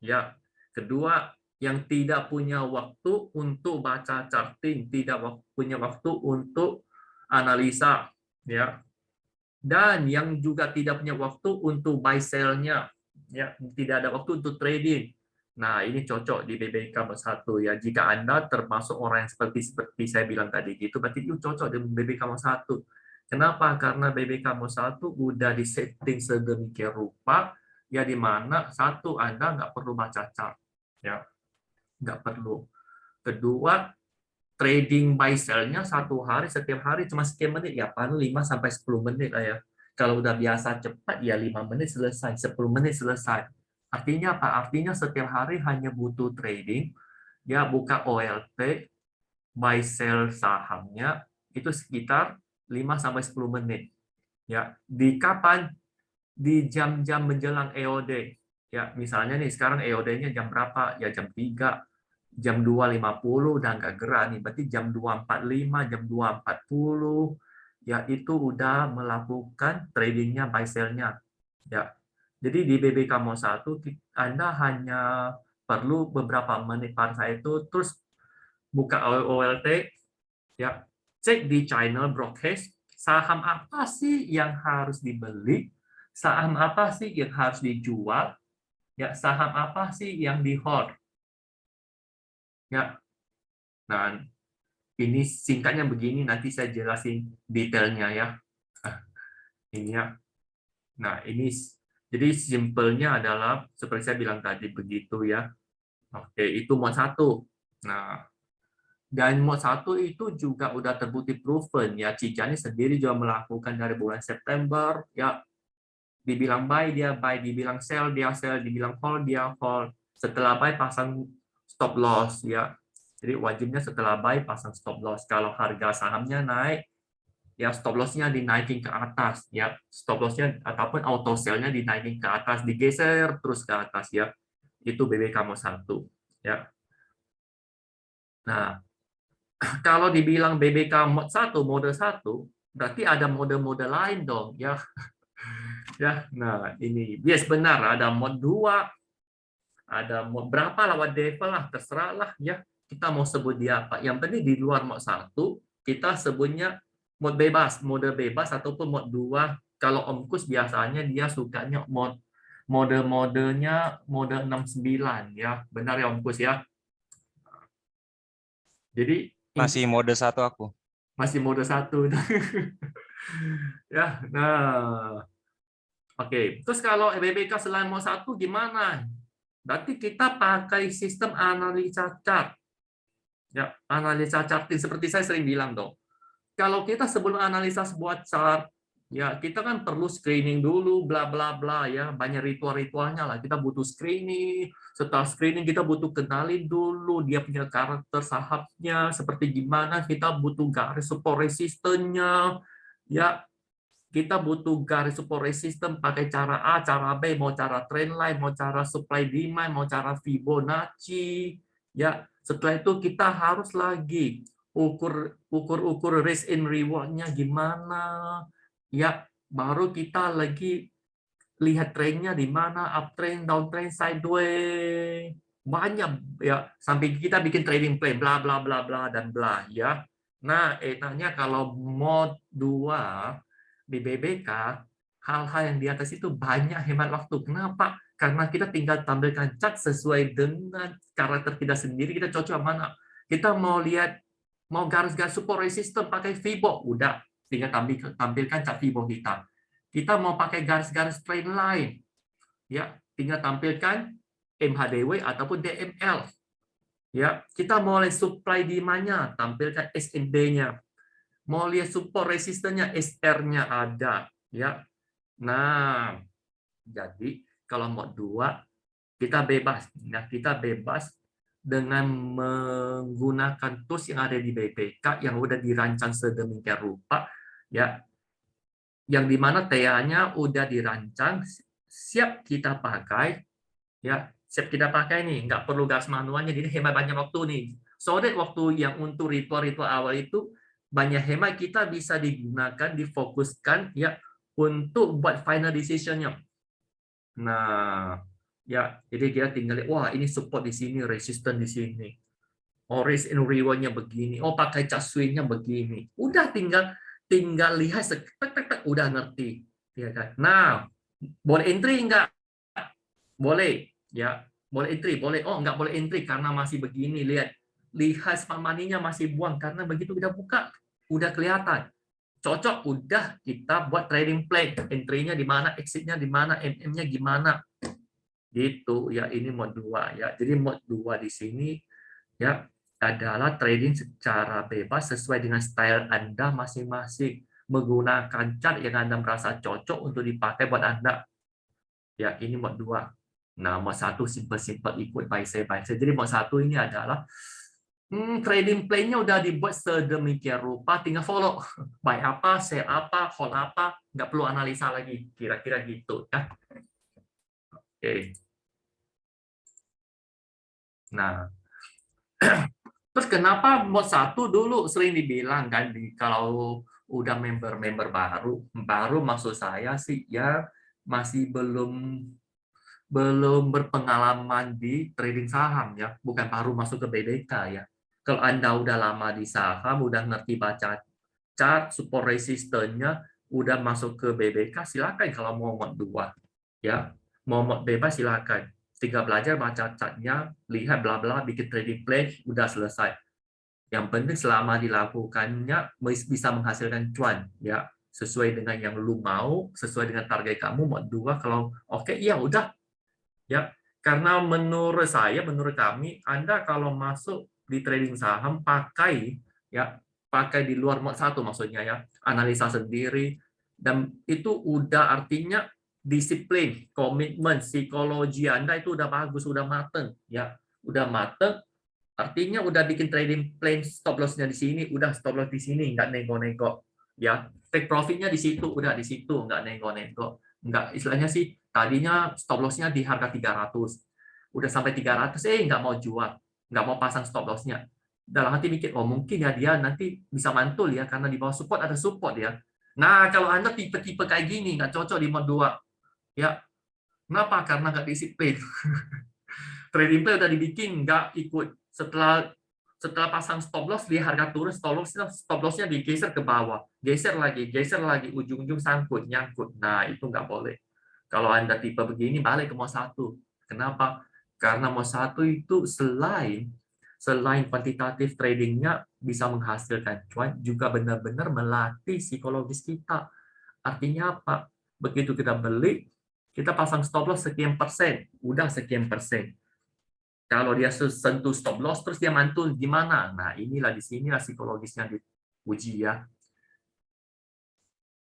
ya, kedua yang tidak punya waktu untuk baca charting, tidak punya waktu untuk analisa ya, dan yang juga tidak punya waktu untuk buy sell-nya ya, tidak ada waktu untuk trading. Nah, ini cocok di BBK mod 1 ya. Jika Anda termasuk orang yang seperti saya bilang tadi gitu, berarti itu cocok di BBK mod 1. Kenapa? Karena BBK mod 1 udah disetting sedemikian rupa ya, di mana satu, Anda nggak perlu baca chart ya, nggak perlu. Kedua, trading buy sell-nya satu hari, setiap hari cuma sekian menit ya, paling 5 sampai 10 menit lah ya. Kalau udah biasa cepat ya 5 menit selesai, 10 menit selesai. Artinya apa? Artinya setiap hari hanya butuh trading, ya buka OLT, buy sell sahamnya itu sekitar 5 sampai 10 menit. Ya, di kapan? Di jam-jam menjelang EOD. Ya, misalnya nih sekarang EOD-nya jam berapa? Ya jam 3, jam 2.50 udah nggak gerak nih. Berarti jam 2.45, jam 2.40 ya itu udah melakukan tradingnya buy sell-nya. Ya. Jadi di BBK mod 1 Anda hanya perlu beberapa menit pada saat itu, terus buka OLT, ya, cek di channel broadcast, saham apa sih yang harus dibeli, saham apa sih yang harus dijual, ya, saham apa sih yang di hold, ya. Nah, ini singkatnya begini, nanti saya jelasin detailnya ya. Ini ya. Nah, ini jadi simpelnya adalah seperti saya bilang tadi begitu ya. Oke, itu mod 1. Nah, dan mod 1 itu juga udah terbukti proven ya. Cijani sendiri juga melakukan dari bulan September ya. Dibilang buy dia buy, dibilang sell dia sell, dibilang hold dia hold. Setelah buy pasang stop loss ya. Jadi wajibnya setelah buy pasang stop loss. Kalau harga sahamnya naik, ya stop loss-nya dinaikin ke atas ya, stop loss-nya ataupun auto sell-nya dinaikin ke atas, digeser terus ke atas ya. Itu BBK mod 1 ya. Nah, kalau dibilang BBK mod 1 mode 1 berarti ada mode-mode lain dong ya. Ya, nah ini yes benar, ada mod 2, ada mod berapa lah, whatever lah, terserah lah ya. Kita mau sebut dia apa. Yang penting di luar mod 1 kita sebutnya mode bebas ataupun mod 2. Kalau Om Kus biasanya dia sukanya mode-modenya mode 69 ya. Benar ya Om Kus ya. Jadi Masih mode 1 aku. masih mode 1. Ya, nah. Oke, terus kalau BBK selain mode 1 gimana? Berarti kita pakai sistem analisa chart. Ya, analisa charting seperti saya sering bilang dong. Kalau kita sebelum analisa sebuah chart, ya kita kan perlu screening dulu, bla bla bla ya, banyak ritual-ritualnya lah. Kita butuh screening, setelah screening kita butuh kenalin dulu dia punya karakter sahamnya seperti gimana, kita butuh garis support resistance-nya, ya kita butuh garis support resistance pakai cara A, cara B, mau cara trendline, mau cara supply demand, mau cara Fibonacci, ya. Setelah itu kita harus lagi ukur risk and reward-nya gimana, ya. Baru kita lagi lihat trennya di mana, uptrend, downtrend, sideways, banyak ya. Sampai kita bikin trading plan, bla bla bla bla dan bla ya. Nah, enaknya kalau mod 2 di BBK, hal-hal yang di atas itu banyak hemat waktu. Kenapa? Karena kita tinggal tampilkan chart sesuai dengan karakter kita sendiri, kita cocok mana. Kita mau lihat, mau garis-garis support resistance pakai Fibo, udah, tinggal tampilkan chart Fibo kita. Kita mau pakai garis-garis trend line, ya, tinggal tampilkan MHDW ataupun DML. Ya, kita mau lihat supply demand-nya, tampilkan SND-nya. Mau lihat support resistance-nya, SR-nya ada, ya. Nah, jadi kalau mod 2 kita bebas. Nah, kita bebas dengan menggunakan tools yang ada di BPK yang udah dirancang sedemikian rupa, ya. Yang dimana TA-nya udah dirancang, siap kita pakai, ya. Siap kita pakai nih, nggak perlu garis manualnya, jadi hemat banyak waktu nih. So that waktu yang untuk ritual-ritual awal itu banyak hemat, kita bisa digunakan, difokuskan ya untuk buat final decision-nya. Nah, ya, jadi kita tinggal lihat, wah ini support di sini, resistance di sini. Oh, risk and reward-nya begini. Oh, pakai chart swing-nya begini. Udah tinggal lihat udah ngerti, ya kan. Nah, boleh entry enggak? Boleh, ya. Boleh entry, boleh. Oh, enggak boleh entry karena masih begini, lihat smart money-nya masih buang karena begitu kita buka udah kelihatan. Cocok, udah kita buat trading plan, entry-nya di mana, exit-nya di mana, MM-nya gimana. Gitu ya, ini mod 2 ya. Jadi mod 2 di sini ya adalah trading secara bebas sesuai dengan style Anda masing-masing, menggunakan chart yang Anda merasa cocok untuk dipakai buat Anda. Ya, ini mod 2. Nah, mod 1 simple-simple ikut buy sell. Jadi mod 1 ini adalah trading plan-nya udah dibuat sedemikian rupa, tinggal follow. Buy apa, sell apa, hold apa, nggak perlu analisa lagi. Kira-kira gitu ya. Oke. Nah, terus kenapa mod 1 dulu sering dibilang kan kalau udah member baru maksud saya sih ya masih belum berpengalaman di trading saham ya, bukan baru masuk ke BBK ya. Kalau Anda udah lama di saham, udah ngerti baca chart, support resistennya, udah masuk ke BBK, silakan kalau mau mod 2. Ya, mau mod bebas silakan. Tinggal belajar baca chartnya, lihat bla bla, bikin trading plan, udah selesai. Yang penting selama dilakukannya bisa menghasilkan cuan, ya sesuai dengan yang lu mau, sesuai dengan target kamu mod 2. Kalau oke, ya udah, ya. Karena menurut saya, menurut kami, Anda kalau masuk di trading saham pakai di luar mod 1 maksudnya ya, analisa sendiri, dan itu udah artinya disiplin, komitmen, psikologi Anda itu udah bagus, udah mateng ya, udah mateng, artinya udah bikin trading plan, stop loss-nya di sini, udah stop loss di sini, nggak nego-nego ya, take profit-nya di situ, udah di situ, nggak nego-nego, nggak, istilahnya sih tadinya stop loss-nya di harga 300, udah sampai 300, nggak mau jual, nggak mau pasang stop loss-nya. Dalam hati mikir, oh mungkin ya dia nanti bisa mantul ya, karena di bawah support ada support ya. Nah, kalau Anda tipe-tipe kayak gini, nggak cocok di mod 2. Ya, kenapa? Karena nggak disiplin. Trading plan udah dibikin, nggak ikut. Setelah pasang stop loss, di harga turun, stop loss-nya digeser ke bawah. Geser lagi, ujung-ujung sangkut, nyangkut. Nah, itu nggak boleh. Kalau Anda tipe begini, balik ke mod 1. Kenapa? Karena mod 1 itu selain kuantitatif tradingnya bisa menghasilkan cuan, juga benar-benar melatih psikologis kita. Artinya apa? Begitu kita beli, kita pasang stop loss sekian persen, udah sekian persen. Kalau dia sentuh stop loss, terus dia mantul, gimana? Nah, inilah di sinilah psikologisnya diuji ya.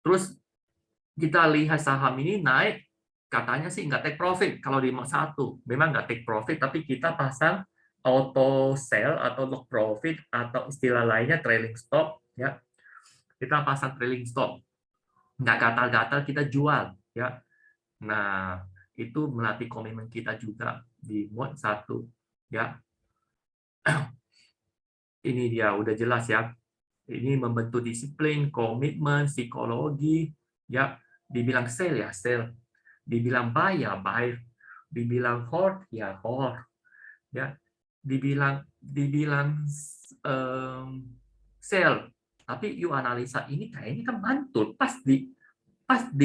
Terus kita lihat saham ini naik, katanya sih nggak take profit kalau di mod 1. Memang nggak take profit, tapi kita pasang auto sell atau lock profit atau istilah lainnya trailing stop ya. Kita pasang trailing stop. Nggak gatal-gatal kita jual ya. Nah, itu melatih komitmen kita juga di mod 1 ya. Ini dia udah jelas ya. Ini membentuk disiplin, komitmen, psikologi ya. Dibilang sell ya sell. Dibilang buy ya buy, dibilang hold ya hold, ya, dibilang sell, tapi you analisa ini kayaknya kan mantul pas di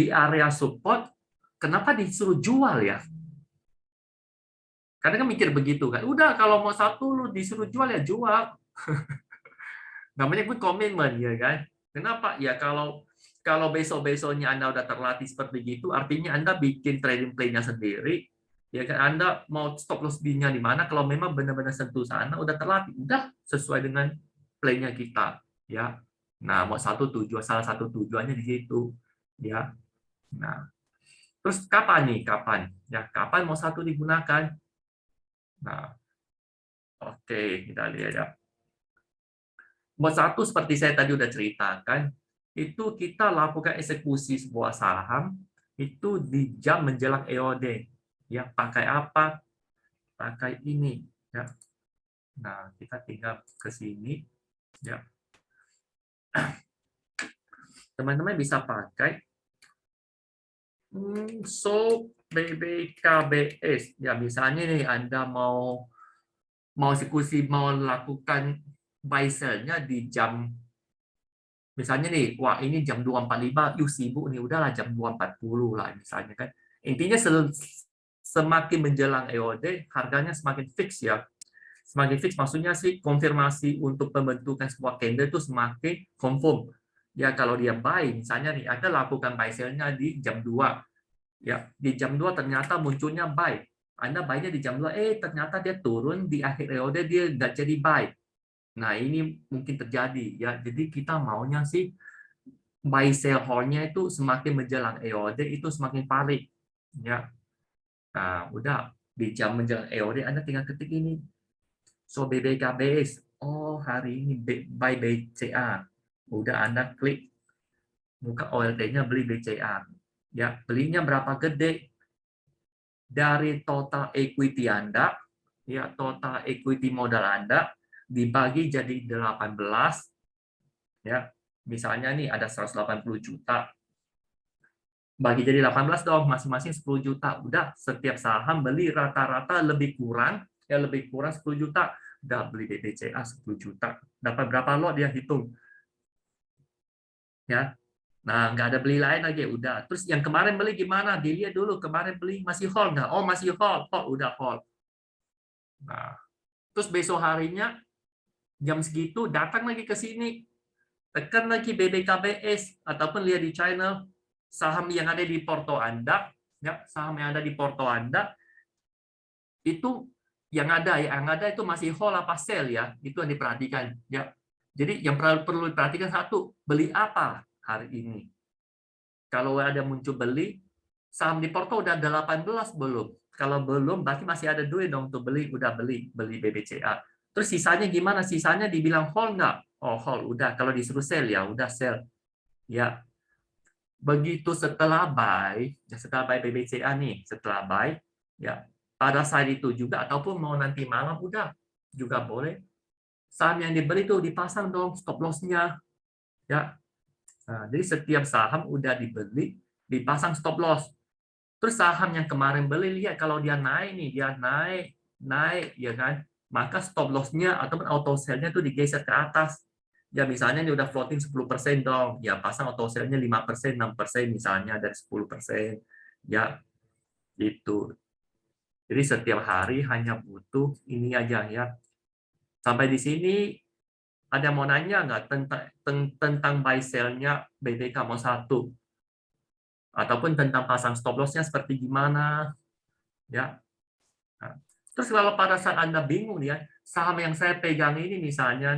area support, kenapa disuruh jual ya? Karena kan mikir begitu kan, udah kalau mau 1 lu disuruh jual ya jual. Namanya good commitment ya kan. Kenapa? Ya kalau besok-besoknya Anda udah terlatih seperti gitu, artinya Anda bikin trading plan-nya sendiri, ya kan, Anda mau stop loss B-nya di mana, kalau memang benar-benar sentuh sana, udah terlatih, udah sesuai dengan plan-nya kita, ya. Nah, mau salah satu tujuannya di situ, ya. Nah, terus kapan nih? Kapan? Ya, kapan mau 1 digunakan? Nah, oke, kita lihat ya. Mod 1 seperti saya tadi udah ceritakan, itu kita lakukan eksekusi sebuah saham itu di jam menjelang EOD. Ya, pakai apa? Pakai ini, ya. Nah, kita tinggal ke sini, ya. Teman-teman bisa pakai BBKBS. Ya, misalnya nih Anda mau eksekusi, mau lakukan buy sell-nya di jam, misalnya nih, wah ini jam 2.45, yuk sibuk nih, udahlah jam 2.40 lah misalnya kan. Intinya semakin menjelang EOD, harganya semakin fix ya. Semakin fix maksudnya sih konfirmasi untuk pembentukan sebuah candle itu semakin confirm. Ya kalau dia buy, misalnya nih, Anda lakukan buy sell-nya di jam 2. Ya, di jam 2 ternyata munculnya buy. Anda buy-nya di jam 2, ternyata dia turun di akhir EOD, dia nggak jadi buy. Nah, ini mungkin terjadi ya. Jadi kita maunya sih buy sell hold-nya itu semakin menjelang EOD itu semakin panik ya. Nah, udah di jam menjelang EOD Anda tinggal ketik ini. So BBKBS. Oh, hari ini buy BCA. Udah Anda klik buka OLT-nya beli BCA. Ya, belinya berapa gede? Dari total equity Anda, ya total equity modal Anda dibagi jadi 18, ya misalnya nih ada 180 juta, bagi jadi 18 dong, masing-masing 10 juta, udah setiap saham beli rata-rata lebih kurang 10 juta, udah beli BBCA 10 juta. Dapat berapa lot dia hitung. Ya. Nah, nggak ada beli lain lagi, udah. Terus yang kemarin beli gimana? Dilihat dulu, kemarin beli masih hold nggak? Oh, masih hold. Oh, udah hold. Nah, terus besok harinya jam segitu datang lagi ke sini. Tekan lagi BBKBS ataupun lihat di channel saham yang ada di porto Anda, ya, saham yang ada di porto Anda itu yang ada itu masih hold apa sell ya, itu yang diperhatikan ya. Jadi yang perlu diperhatikan satu, beli apa hari ini. Kalau ada muncul beli, saham di porto udah 18 belum? Kalau belum, berarti masih ada duit dong untuk beli, udah beli BBCA. Terus sisanya gimana? Sisanya dibilang hold nggak? Oh, hold, udah. Kalau disuruh sell ya udah sell. Ya. Begitu setelah buy BBCA nih, setelah buy, ya pada saat itu juga ataupun mau nanti malam udah juga boleh. Saham yang dibeli tuh dipasang dong stop loss-nya. Ya. Nah, jadi setiap saham udah dibeli, dipasang stop loss. Terus saham yang kemarin beli, lihat kalau dia naik nih, dia naik, ya kan? Maka stop loss-nya ataupun auto sell-nya tuh digeser ke atas. Ya misalnya ini udah floating 10% dong, ya pasang auto sell-nya 5%, 6% misalnya dari 10%. Ya, itu. Jadi setiap hari hanya butuh ini aja ya. Sampai di sini ada mau nanya nggak tentang buy sell-nya BBK mau 1? Ataupun tentang pasang stop loss-nya seperti gimana? Ya. Nah, terus kalau pada saat Anda bingung ya, saham yang saya pegang ini misalnya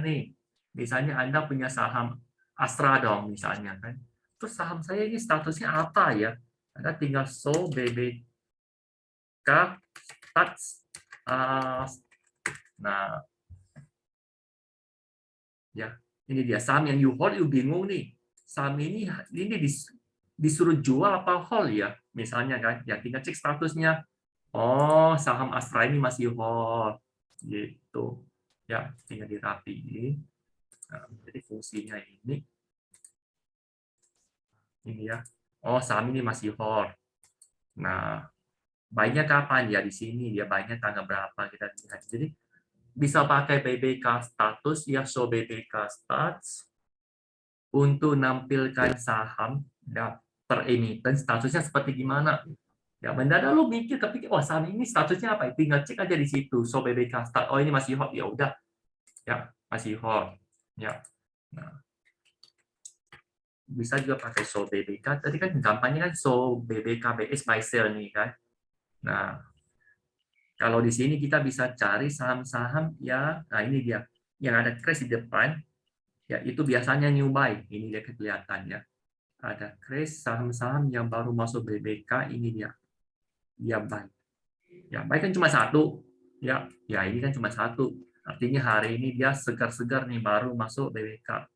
Anda punya saham Astra dong misalnya kan. Terus saham saya ini statusnya apa ya? Anda tinggal show BBK stats. Nah, ya ini dia saham yang you hold, you bingung nih. Saham ini disuruh jual apa hold ya? Misalnya kan, ya tinggal cek statusnya. Oh, saham Astra ini masih hold, gitu. Ya, tinggal dirapiin. Nah, jadi fungsinya ini ya. Oh, saham ini masih hold. Nah, buy-nya kapan ya di sini? Dia buy-nya tanggal berapa kita lihat. Jadi bisa pakai BBK status ya, show BBK stats untuk nampilkan saham ya, per emiten statusnya seperti gimana. Ya, mendadak lu mikir kepikir, oh saham ini statusnya apa? Tinggal cek aja di situ. So BBK start. Oh ini masih hold, ya udah. Ya, masih hold. Ya. Nah, bisa juga pakai so BBK. Tadi kan gampangnya kan so BBK BS buy sell nih kan. Nah, kalau di sini kita bisa cari saham-saham ya. Nah, ini dia. Yang ada crash di depan. Ya, itu biasanya new buy. Ini dia kelihatan ya. Ada crash saham-saham yang baru masuk BBK, ini dia. Dia buy. Ya, buy kan cuma satu. Ya, ini kan cuma satu. Artinya hari ini dia segar-segar nih baru masuk BBK.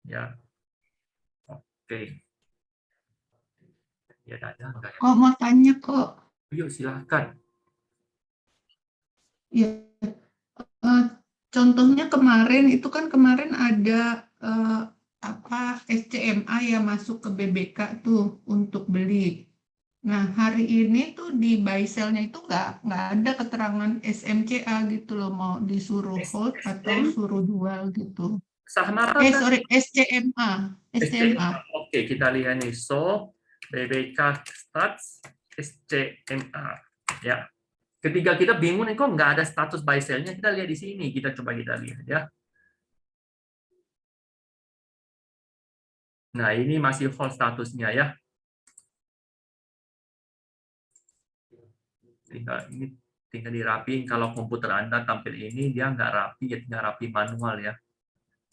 Ya. Oke. Ya, ada enggak ya? Kok mau tanya kok? Yuk, silahkan. Ya, contohnya kemarin itu kan kemarin ada SCMA ya masuk ke BBK tuh untuk beli. Nah, hari ini tuh di buy sell-nya itu nggak ada keterangan SMCA gitu loh, mau disuruh hold atau suruh jual gitu. Saham apa? Sorry, SCMA. Oke, kita lihat nih. So, BBK stats SCMA. Ya. Ketika kita bingung nih, kok nggak ada status buy sell-nya, kita lihat di sini. Kita lihat ya. Nah, ini masih hold statusnya ya. Tinggal dirapiin. Kalau komputer Anda tampil ini, dia nggak rapi, ya tinggal rapi manual ya.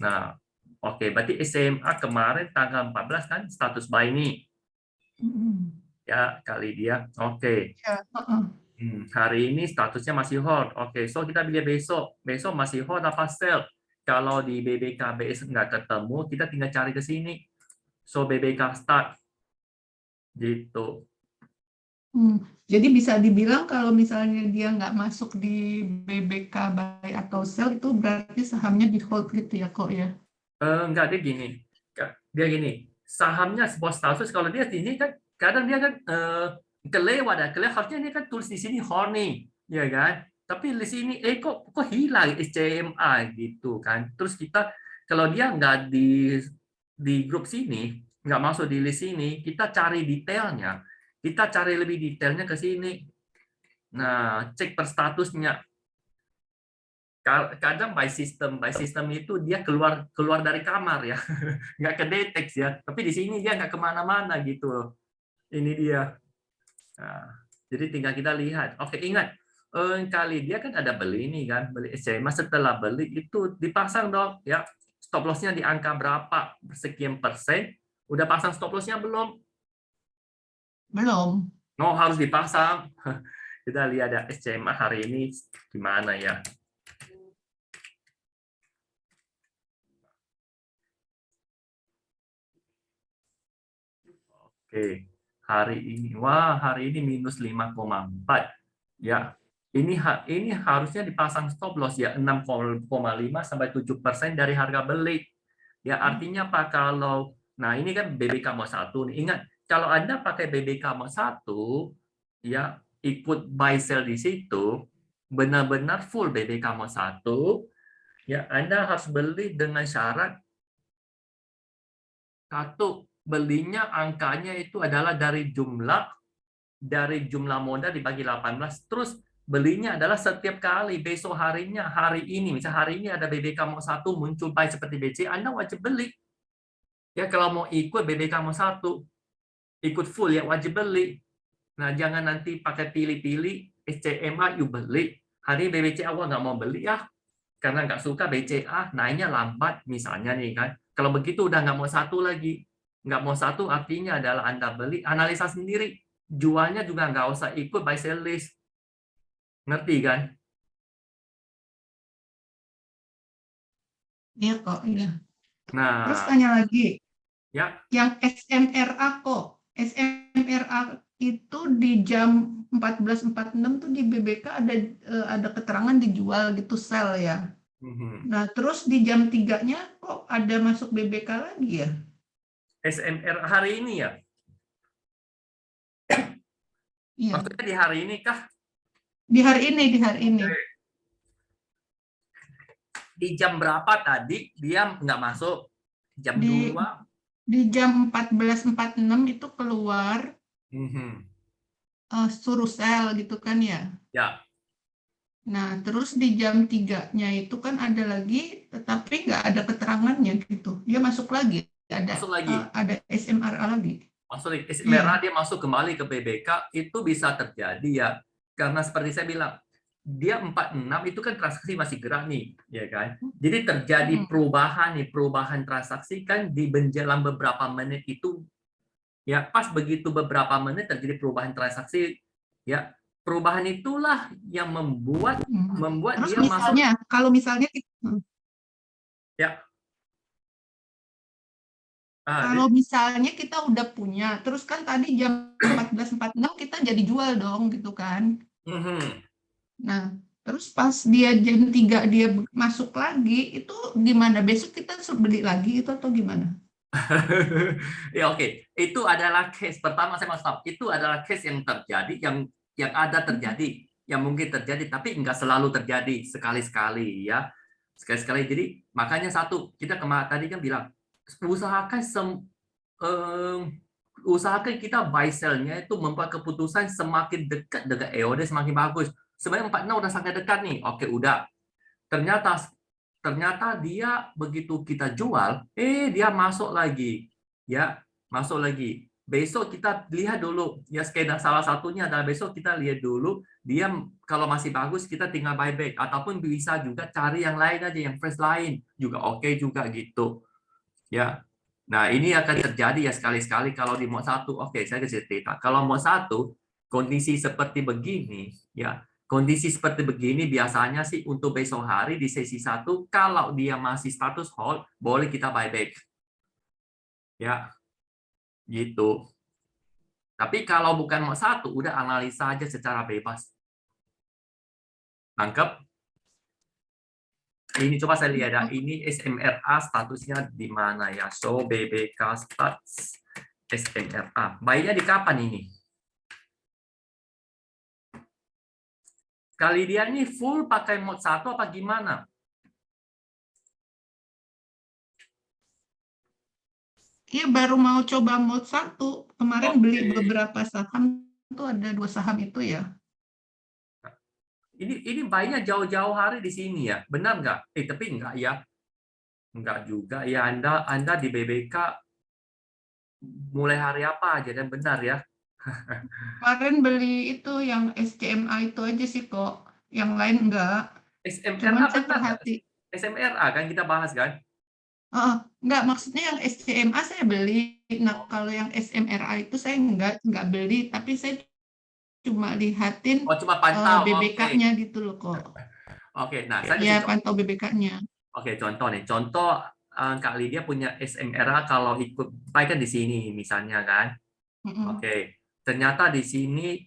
Nah, oke, berarti SMA kemarin tanggal 14 kan status buy nih. Ya, kali dia. Oke. Ya, Hari ini statusnya masih hold. Oke, so kita lihat besok. Besok masih hold apa sell? Kalau di BBKBS nggak ketemu, kita tinggal cari ke sini. So, BBK start. Gitu. Jadi bisa dibilang kalau misalnya dia nggak masuk di BBK buy atau sell itu berarti sahamnya di hold gitu ya kok ya? Enggak, dia gini. Sahamnya sebuah status kalau dia di sini kan kadang dia kan kelewat harusnya ini kan tulis di sini hold nih, ya kan? Tapi di sini kok hilang SCMA gitu kan. Terus kita kalau dia nggak di grup sini, nggak masuk di list ini, kita cari detailnya. Kita cari lebih detailnya ke sini. Nah, cek per statusnya. Kadang by system itu dia keluar dari kamar ya, nggak kedeteksi ya. Tapi di sini dia nggak kemana-mana gitu loh. Ini dia. Nah, jadi tinggal kita lihat. Oke, ingat kali dia kan ada beli ini kan, beli SCMA. Setelah beli itu dipasang dong ya. Stop loss-nya di angka berapa, sekian persen. Udah pasang stop loss-nya belum? Belum. No, harus dipasang. Kita lihat ya SCMA hari ini gimana ya. Oke, hari ini, wah hari ini minus 5,4 ya. Ini harusnya dipasang stop loss ya 6,5 sampai 7% dari harga beli. Ya artinya apa kalau, nah ini kan BBK mau 1 nih. Ingat kalau Anda pakai BBK mau 1 ya ikut buy sell di situ benar-benar full BBK mau 1 ya Anda harus beli dengan syarat satu, belinya angkanya itu adalah dari jumlah modal dibagi 18, terus belinya adalah setiap kali besok harinya, hari ini, misalnya hari ini ada BBK mau 1 muncul buy seperti BC, Anda wajib beli. Ya kalau mau ikut BBK mau 1, ikut full ya wajib beli. Nah, jangan nanti pakai pilih-pilih SCMA you beli. Hari BBC awal nggak mau beli ya, karena nggak suka BCA, naiknya lambat misalnya nih kan. Kalau begitu udah nggak mau 1 lagi. Nggak mau 1 artinya adalah Anda beli, analisa sendiri. Jualnya juga nggak usah ikut buy sell list. Ngerti kan? Iya kok, iya. Terus Nah, tanya lagi, ya yang SMRA kok, SMRA itu di jam 14.46 tuh di BBK ada keterangan dijual gitu sell ya. Nah, terus di jam 3-nya kok ada masuk BBK lagi ya? SMR hari ini ya. Iya, Maksudnya di hari ini kah? di hari ini. Di jam berapa tadi dia nggak masuk? Jam Di 2? di jam 14.46 itu keluar suruh sell gitu kan ya. Ya, Nah, terus di jam 3-nya itu kan ada lagi, tetapi nggak ada keterangannya gitu. Dia masuk lagi, masuk lagi. ada SMRA lagi. Masuk lagi. Iya. Merah dia masuk kembali ke BBK, itu bisa terjadi ya. Karena seperti saya bilang, dia 46 itu kan transaksi masih gerak nih, ya kan? Jadi terjadi perubahan transaksi kan di dalam beberapa menit itu, ya pas begitu beberapa menit terjadi perubahan transaksi, ya perubahan itulah yang membuat Terus dia masuk. kalau misalnya Ya. kalau misalnya kita udah punya, terus kan tadi jam 14.46 kita jadi jual dong gitu kan. Nah, terus pas dia jam 3 dia masuk lagi, itu gimana? Besok kita beli lagi itu atau gimana? Ya oke, itu adalah case pertama saya mau stop. Itu adalah case yang terjadi, yang ada terjadi, yang mungkin terjadi, tapi nggak selalu terjadi, sekali-sekali ya, sekali-sekali. Jadi makanya satu, kita tadi kan bilang usahakan kita buy sell-nya itu membuat keputusan semakin dekat dengan EOD semakin bagus. Sebenarnya 46 udah sangat dekat nih. Oke, udah. Ternyata dia begitu kita jual, dia masuk lagi. Ya, masuk lagi. Besok kita lihat dulu. Ya, skena salah satunya adalah besok kita lihat dulu dia kalau masih bagus kita tinggal buyback ataupun bisa juga cari yang lain aja, yang fresh lain juga oke juga gitu. Ya. Nah, ini akan terjadi ya sekali-sekali kalau di mod 1. Oke, saya kasih cerita. Kalau mod 1 kondisi seperti begini, ya. Kondisi seperti begini biasanya sih untuk besok hari di sesi 1, kalau dia masih status hold, boleh kita buyback. Ya, gitu. Tapi kalau bukan mau 1, udah analisa aja secara bebas. Tangkap? Ini coba saya lihat ya, ini SMRA statusnya di mana ya? So, BBK stats SMRA. Baiknya di kapan ini? Kali dia ini full pakai mode 1 apa gimana? Iya, baru mau coba mode 1. Kemarin beli Oke. beberapa saham, itu ada 2 saham itu ya. Ini bayinya jauh-jauh hari di sini ya, benar nggak? Tapi enggak ya, enggak juga ya. Anda di BBK mulai hari apa aja dan benar ya? Kemarin beli itu yang SCMA itu aja sih kok. Yang lain enggak. Cuman SMRA saya benar nggak? perhati. SMRA kan kita bahas kan? Enggak, maksudnya yang SCMA saya beli. Nah, kalau yang SMRA itu saya enggak beli, tapi saya cuma lihatin Oh, cuma pantau. Oke. BBK-nya gitu loh kok. Oke, nah saya Ya, kasih pantau BBK-nya. Oke, contoh nih. Contoh Kak Lydia punya SMRA kalau ikut buy kan di sini misalnya kan. Mm-mm. Oke. Ternyata di sini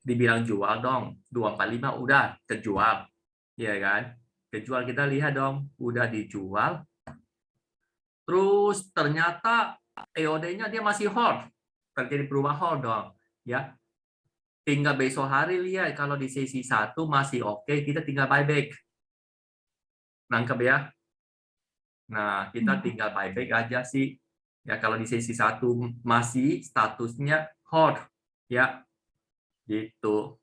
dibilang jual dong. 245 udah kejual. Iya kan? Kejual, kita lihat dong, udah dijual. Terus ternyata EOD-nya dia masih hold. Terjadi perubahan hold dong, ya. Tinggal besok hari lihat kalau di sesi 1 masih oke, kita tinggal buyback. Nangkep ya? Nah, kita tinggal buyback aja sih. Ya, kalau di sesi 1 masih statusnya hold, ya. Gitu.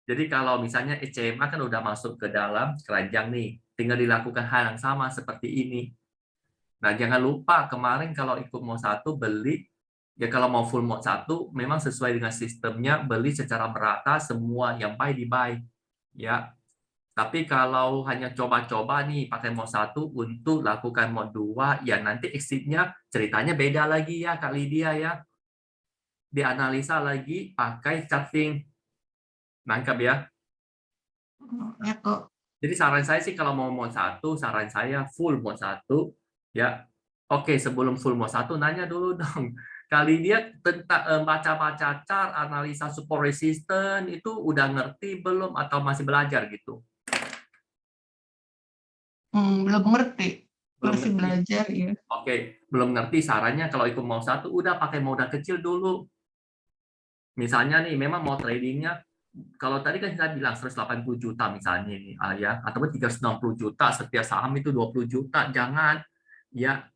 Jadi kalau misalnya ECMA kan udah masuk ke dalam keranjang nih, tinggal dilakukan hal yang sama seperti ini. Nah, jangan lupa kemarin kalau ikut mode 1 beli, ya kalau mau full mode 1 memang sesuai dengan sistemnya, beli secara merata semua yang buy di buy. Ya. Tapi kalau hanya coba-coba nih pakai mode 1 untuk lakukan mode 2, ya nanti exit-nya ceritanya beda lagi ya Kak Lydia ya. Dianalisa lagi pakai charting. Nangkap ya? Ya kok. Jadi saran saya sih kalau mau mode 1, saran saya full mode 1 ya. Oke, sebelum full mode 1 nanya dulu dong. Kali dia tentang baca-baca chart, analisa support resistance itu udah ngerti belum atau masih belajar gitu? Belum ngerti. Belum Masih ngerti. belajar ya. Oke, belum ngerti, sarannya kalau ikut mode 1 udah pakai modal kecil dulu. Misalnya nih, memang mau tradingnya, kalau tadi kan saya bilang 180 juta misalnya ini, ya, atau 360 juta, setiap saham itu 20 juta, jangan. Ya,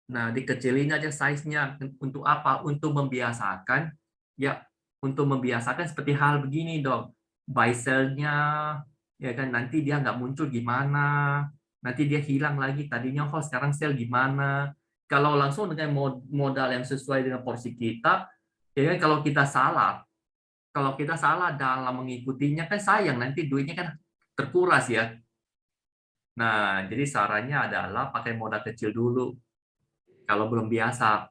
nah dikecilin aja size-nya. Untuk apa? Untuk membiasakan, ya, untuk membiasakan seperti hal begini dong. Buy sell-nya, ya kan, nanti dia nggak muncul gimana, nanti dia hilang lagi, tadinya hold, sekarang sell gimana. Kalau langsung dengan modal yang sesuai dengan porsi kita, ya kan, kalau kita salah dalam mengikutinya kan sayang, nanti duitnya kan terkuras ya. Nah, jadi sarannya adalah pakai modal kecil dulu. Kalau belum biasa,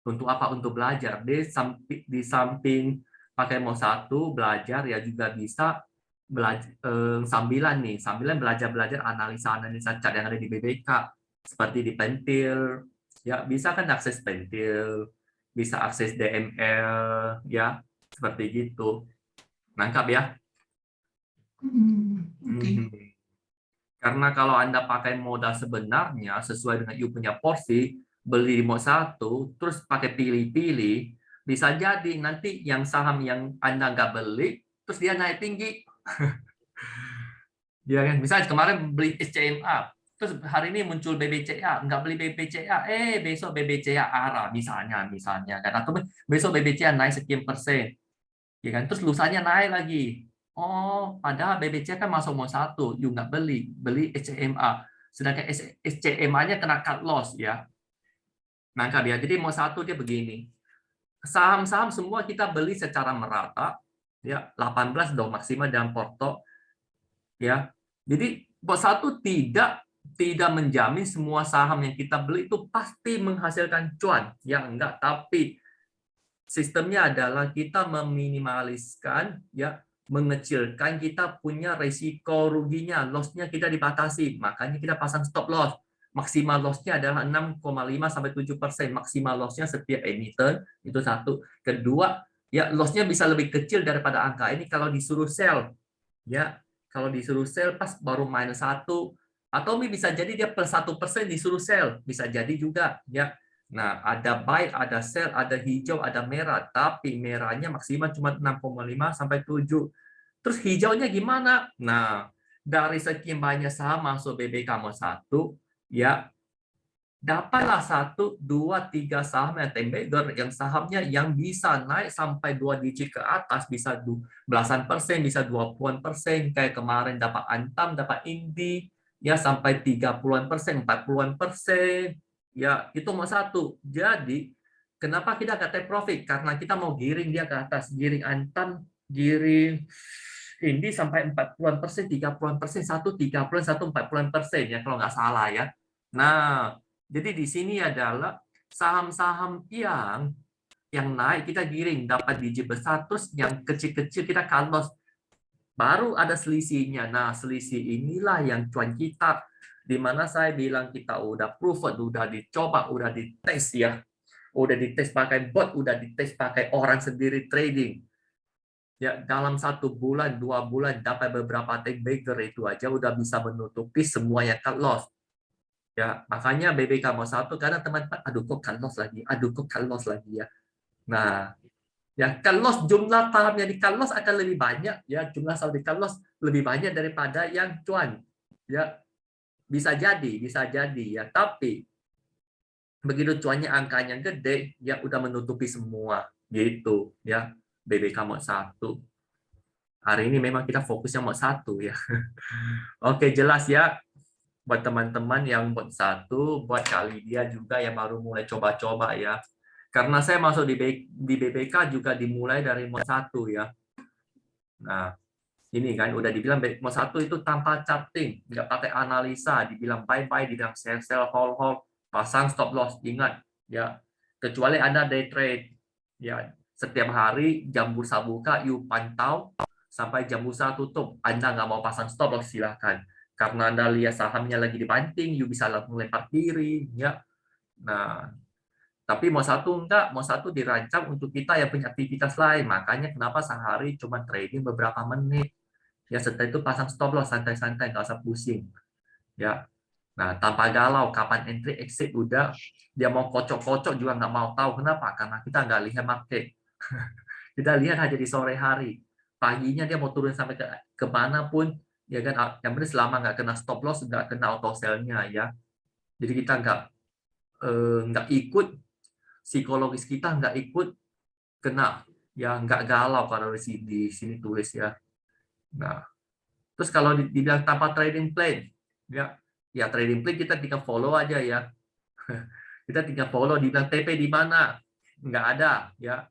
untuk apa? Untuk belajar. Di samping pakai mode 1 belajar ya juga bisa belajar sambilan belajar analisa chart yang ada di BBK seperti di Pentil, ya bisa kan akses Pentil, bisa akses DML, ya seperti gitu. Nangkap ya? Oke. Karena kalau Anda pakai modal sebenarnya sesuai dengan you punya porsi, beli di mode 1, terus pakai pilih-pilih, bisa jadi nanti yang saham yang Anda nggak beli, terus dia naik tinggi. Ya kan? Misalnya kemarin beli SCMA, terus hari ini muncul BBCA, nggak beli BBCA, besok BBCA arah, misalnya kan, atau besok BBCA naik sekian persen, ya kan? Terus lusanya naik lagi. Oh, padahal BBCA kan masuk mode 1, you nggak beli SCMA. Sedangkan SCMA-nya kena cut loss ya. Nangkap ya. Jadi mode 1 dia begini. Saham-saham semua kita beli secara merata, ya 18 dong maksimal dalam porto, ya. Jadi mode 1 tidak menjamin semua saham yang kita beli itu pasti menghasilkan cuan, ya enggak. Tapi sistemnya adalah kita meminimaliskan, ya, mengecilkan kita punya resiko ruginya, loss-nya kita dibatasi, makanya kita pasang stop loss. Maksimal loss-nya adalah 6,5 sampai 7%. Maksimal loss-nya setiap emiten itu satu. Kedua, ya loss-nya bisa lebih kecil daripada angka ini kalau disuruh sell. Ya, kalau disuruh sell pas baru -1, atau bisa jadi dia +1% disuruh sell, bisa jadi juga, ya. Nah, ada buy, ada sell, ada hijau, ada merah. Tapi merahnya maksimal cuma 6,5 sampai 7. Terus hijaunya gimana? Nah, dari sekian banyak saham masuk BBK Mod 1, ya dapatlah 1, 2, 3 saham yang tembaker yang sahamnya yang bisa naik sampai 2 digit ke atas, bisa belasan persen, bisa 20%, kayak kemarin dapat Antam, dapat Indi, ya sampai 30%, 40%. Ya, itu Mod 1. Jadi, kenapa kita nggak take profit? Karena kita mau giring dia ke atas, giring Antam, giring Indi sampai 40%, 30%, 30, 40%, ya kalau nggak salah ya. Nah, jadi di sini adalah saham-saham yang naik kita giring dapat digit besar, terus yang kecil-kecil kita cut loss. Baru ada selisihnya. Nah, selisih inilah yang cuan kita. Di mana saya bilang kita udah proven, udah dicoba, udah dites ya. Udah dites pakai bot, udah dites pakai orang sendiri trading. Ya, dalam 1 bulan, 2 bulan dapat beberapa take baker itu aja udah bisa menutupi semua yang cut loss. Ya, makanya BBK Mod 1 karena teman-teman, aduh kok cut loss lagi, aduh kok cut loss lagi ya. Nah, ya cut loss, jumlah saham yang di cut loss akan lebih banyak ya, jumlah saham di cut loss lebih banyak daripada yang cuan. Ya, bisa jadi ya, tapi begitu cuannya angkanya gede, ya udah menutupi semua gitu ya. BBK Mod 1. Hari ini memang kita fokusnya Mod 1 ya. Oke, jelas ya. Buat teman-teman yang Mod 1, buat kali dia juga yang baru mulai coba-coba ya. Karena saya masuk di BBK juga dimulai dari Mod 1 ya. Nah, ini kan udah dibilang Mod 1 itu tanpa charting, nggak pakai analisa, dibilang bye-bye, dibilang sell, hold, pasang stop loss, ingat ya. Kecuali Anda day trade ya, setiap hari jam bursa buka, you pantau sampai jam bursa tutup. Anda nggak mau pasang stop loss, silahkan. Karena Anda lihat sahamnya lagi dibanting, you bisa langsung lempar kiri, ya. Nah, tapi Mod 1 enggak, Mod 1 dirancang untuk kita yang punya aktivitas lain. Makanya kenapa sehari cuma trading beberapa menit. Ya, setelah itu pasang stop loss, santai-santai, nggak usah pusing. Ya. Nah, tanpa galau, kapan entry, exit, udah. Dia mau kocok-kocok juga nggak mau tahu. Kenapa? Karena kita nggak lihat market. Kita lihat aja di sore hari. Paginya dia mau turun sampai ke mana pun, ya kan, yang penting selama nggak kena stop loss, nggak kena auto sell-nya ya. Jadi kita nggak ikut, psikologis kita nggak ikut kena, ya nggak galau kalau di sini tulis ya. Nah, terus kalau dibilang tanpa trading plan, ya trading plan kita tinggal follow aja ya. Kita tinggal follow, dibilang TP di mana, nggak ada ya.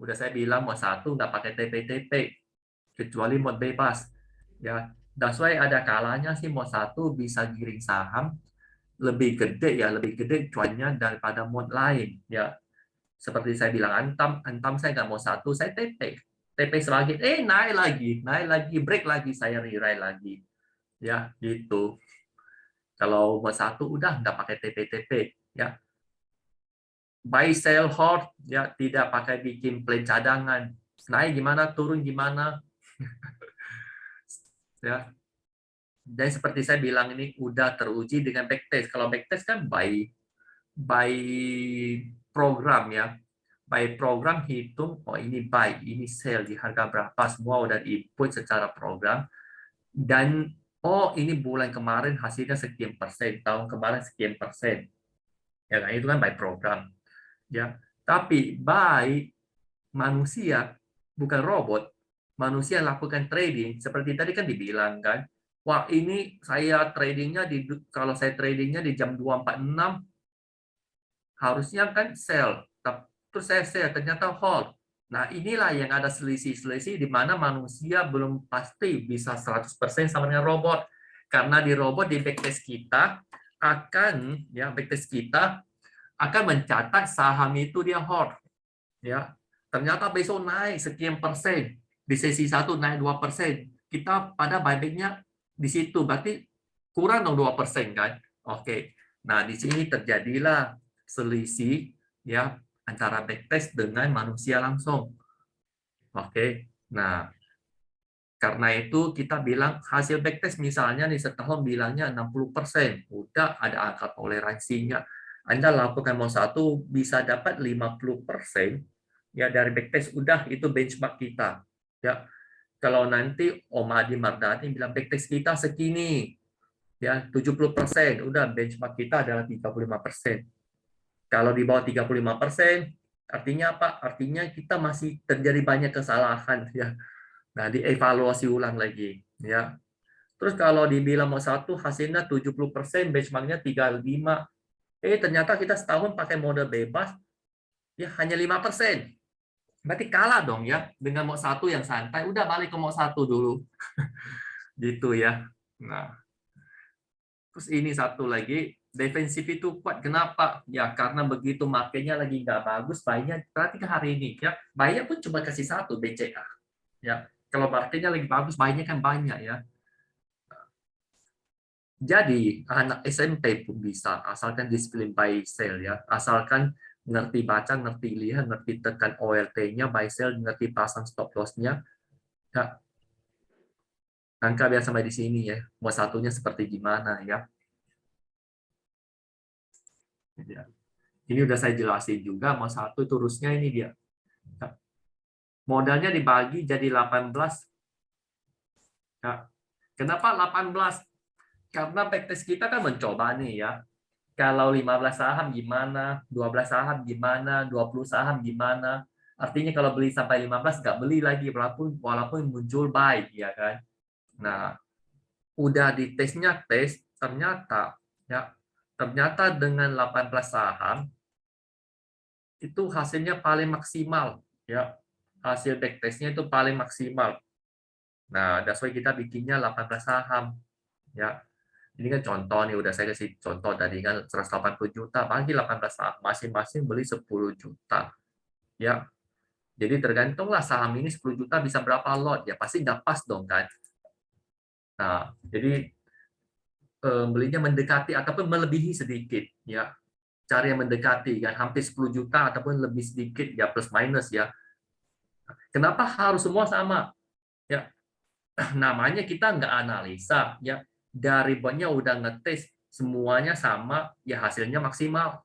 Udah saya bilang Mod 1 nggak pakai TP, kecuali Mod bebas. Ya, that's why ada kalanya sih Mod 1 bisa giring saham lebih gede ya, lebih gede cuannya daripada Mod lain ya. Seperti saya bilang Antam saya nggak mau 1, saya TP selagi naik lagi, break lagi, saya rewrite lagi. Ya, gitu. Kalau Mod 1 udah nggak pakai TP ya. Buy, sell, hold ya, tidak pakai bikin plan cadangan. Naik gimana, turun gimana. Ya. Dan seperti saya bilang ini udah teruji dengan backtest. Kalau backtest kan by program ya. By program hitung, oh ini buy, ini sell di harga berapa, semua udah diinput secara program. Dan oh ini bulan kemarin hasilnya sekian persen, tahun kemarin sekian persen. Ya kan, itu kan by program. Ya. Tapi by manusia, bukan robot, manusia lakukan trading, seperti tadi kan dibilang kan, wah ini saya tradingnya kalau saya tradingnya di jam 2.46 harusnya kan sell, terus saya sell ternyata hold. Nah inilah yang ada selisih-selisih di mana manusia belum pasti bisa 100% sama dengan robot, karena di robot di backtest kita akan mencatat saham itu dia hold, ya. Ternyata besok naik sekian persen, di sesi 1 naik 2%. Kita pada buyback-nya di situ, berarti kurang dong 2% kan? Oke. Nah, di sini terjadilah selisih ya antara backtest dengan manusia langsung. Oke. Nah, karena itu kita bilang hasil backtest misalnya nih setahun bilangnya 60%, udah ada angka toleransinya. Anda lakukan mod 1 bisa dapat 50% ya dari backtest, udah itu benchmark kita. Ya. Kalau nanti Om Adi Mardani bilang backtest kita segini, ya 70%, udah benchmark kita adalah 35%. Kalau di bawah 35%, artinya apa? Artinya kita masih terjadi banyak kesalahan ya. Nah, dievaluasi ulang lagi ya. Terus kalau dibilang mau 1 hasilnya 70%, benchmarknya 35. Ternyata kita setahun pakai mode bebas ya hanya 5%. Berarti kalah dong ya dengan mod 1 yang santai. Udah balik ke mod 1 dulu. Gitu ya. Nah, terus ini satu lagi, defensif itu kuat. Kenapa? Ya karena begitu makainya lagi nggak bagus, buy-nya perhatikan hari ini ya. Buy-nya pun cuma kasih 1 BCA. Ya, kalau marketnya lagi bagus, buy-nya kan banyak ya. Jadi anak SMP pun bisa, asalkan disiplin buy sell ya. Asalkan ngerti baca, ngerti lihat, ngerti tekan ORT-nya, buy sell, ngerti pasang stop loss-nya. Ya, angka biar sampai di sini ya. Mau satunya seperti gimana ya. Ini udah saya jelasin juga, mau 1 itu rusnya ini dia. Modalnya dibagi jadi 18. Ya. Kenapa 18? Karena backtest kita kan mencoba nih ya. Kalau 15 saham gimana, 12 saham gimana, 20 saham gimana. Artinya kalau beli sampai 15 nggak beli lagi walaupun muncul buy ya kan. Nah, udah di tesnya ternyata ya ternyata dengan 18 saham itu hasilnya paling maksimal ya. Hasil backtestnya itu paling maksimal. Nah, that's why kita bikinnya 18 saham ya. Ini kan contoh nih, udah saya kasih contoh tadi kan 180 juta, bagi 18 saham, masing-masing beli 10 juta. Ya. Jadi tergantunglah saham ini 10 juta bisa berapa lot, ya pasti nggak pas dong kan. Nah, jadi belinya mendekati ataupun melebihi sedikit ya. Cari yang mendekati kan hampir 10 juta ataupun lebih sedikit ya, plus minus ya. Kenapa harus semua sama? Ya. Namanya kita nggak analisa ya. Dari botnya udah ngetes semuanya sama ya hasilnya maksimal.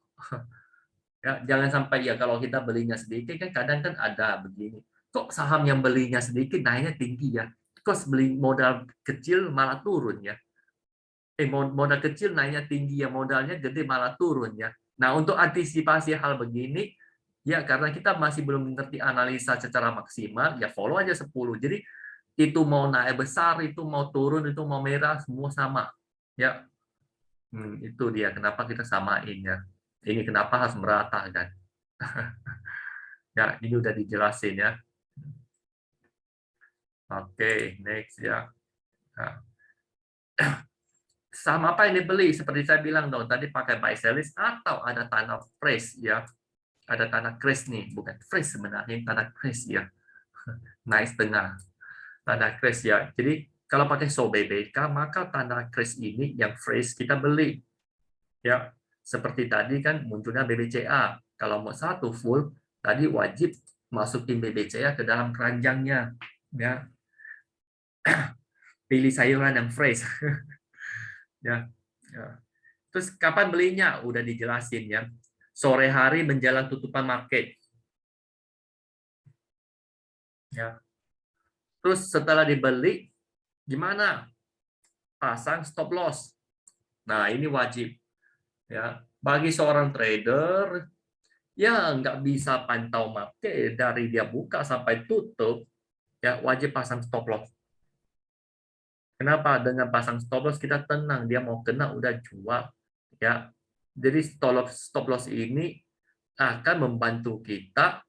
Ya, jangan sampai ya kalau kita belinya sedikit kan kadang kan ada begini. Kok saham yang belinya sedikit naiknya tinggi ya? Kok beli modal kecil malah turun ya? Modal kecil naiknya tinggi ya, modalnya gede malah turun ya. Nah, untuk antisipasi hal begini ya karena kita masih belum mengerti analisa secara maksimal ya follow aja 10. Jadi itu mau naik besar, itu mau turun, itu mau merah, semua sama. Ya, itu dia kenapa kita samain ya. Ini kenapa harus merata kan. Ya, ini udah dijelasin ya. Oke, next ya. Nah. Saham apa yang dibeli? Seperti saya bilang dong, tadi pakai buy sell list atau ada tanah fresh ya. Ada tanah crash nih, bukan fresh sebenarnya, tanah crash ya. Naik setengah. Tanah crash ya. Jadi kalau pakai SOBBK maka tanah crash ini yang fresh kita beli. Ya. Seperti tadi kan munculnya BBCA. Kalau mau 1 full tadi wajib masukin BBCA ke dalam keranjangnya ya. Pilih sayuran yang fresh. Ya. Ya. Terus kapan belinya? Udah dijelasin ya. Sore hari menjelang tutupan market. Ya. Terus setelah dibeli, gimana? Pasang stop loss. Nah, ini wajib. Ya, bagi seorang trader, ya nggak bisa pantau market dari dia buka sampai tutup, ya wajib pasang stop loss. Kenapa? Dengan pasang stop loss kita tenang, dia mau kena udah jual. Ya, jadi stop loss ini akan membantu kita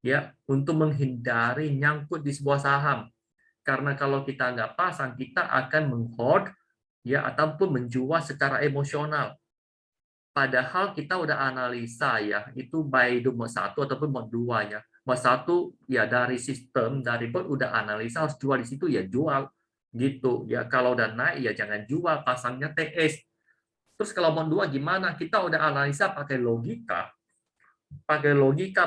ya untuk menghindari nyangkut di sebuah saham. Karena kalau kita nggak pasang, kita akan menghold ya ataupun menjual secara emosional. Padahal kita udah analisa ya, itu by mod 1 ataupun mod 2 ya. Mod 1 ya dari sistem, dari bot udah analisa harus jual di situ ya jual gitu ya. Kalau udah naik ya jangan jual, pasangnya TS. Terus kalau mod 2 gimana? Kita udah analisa pakai logika,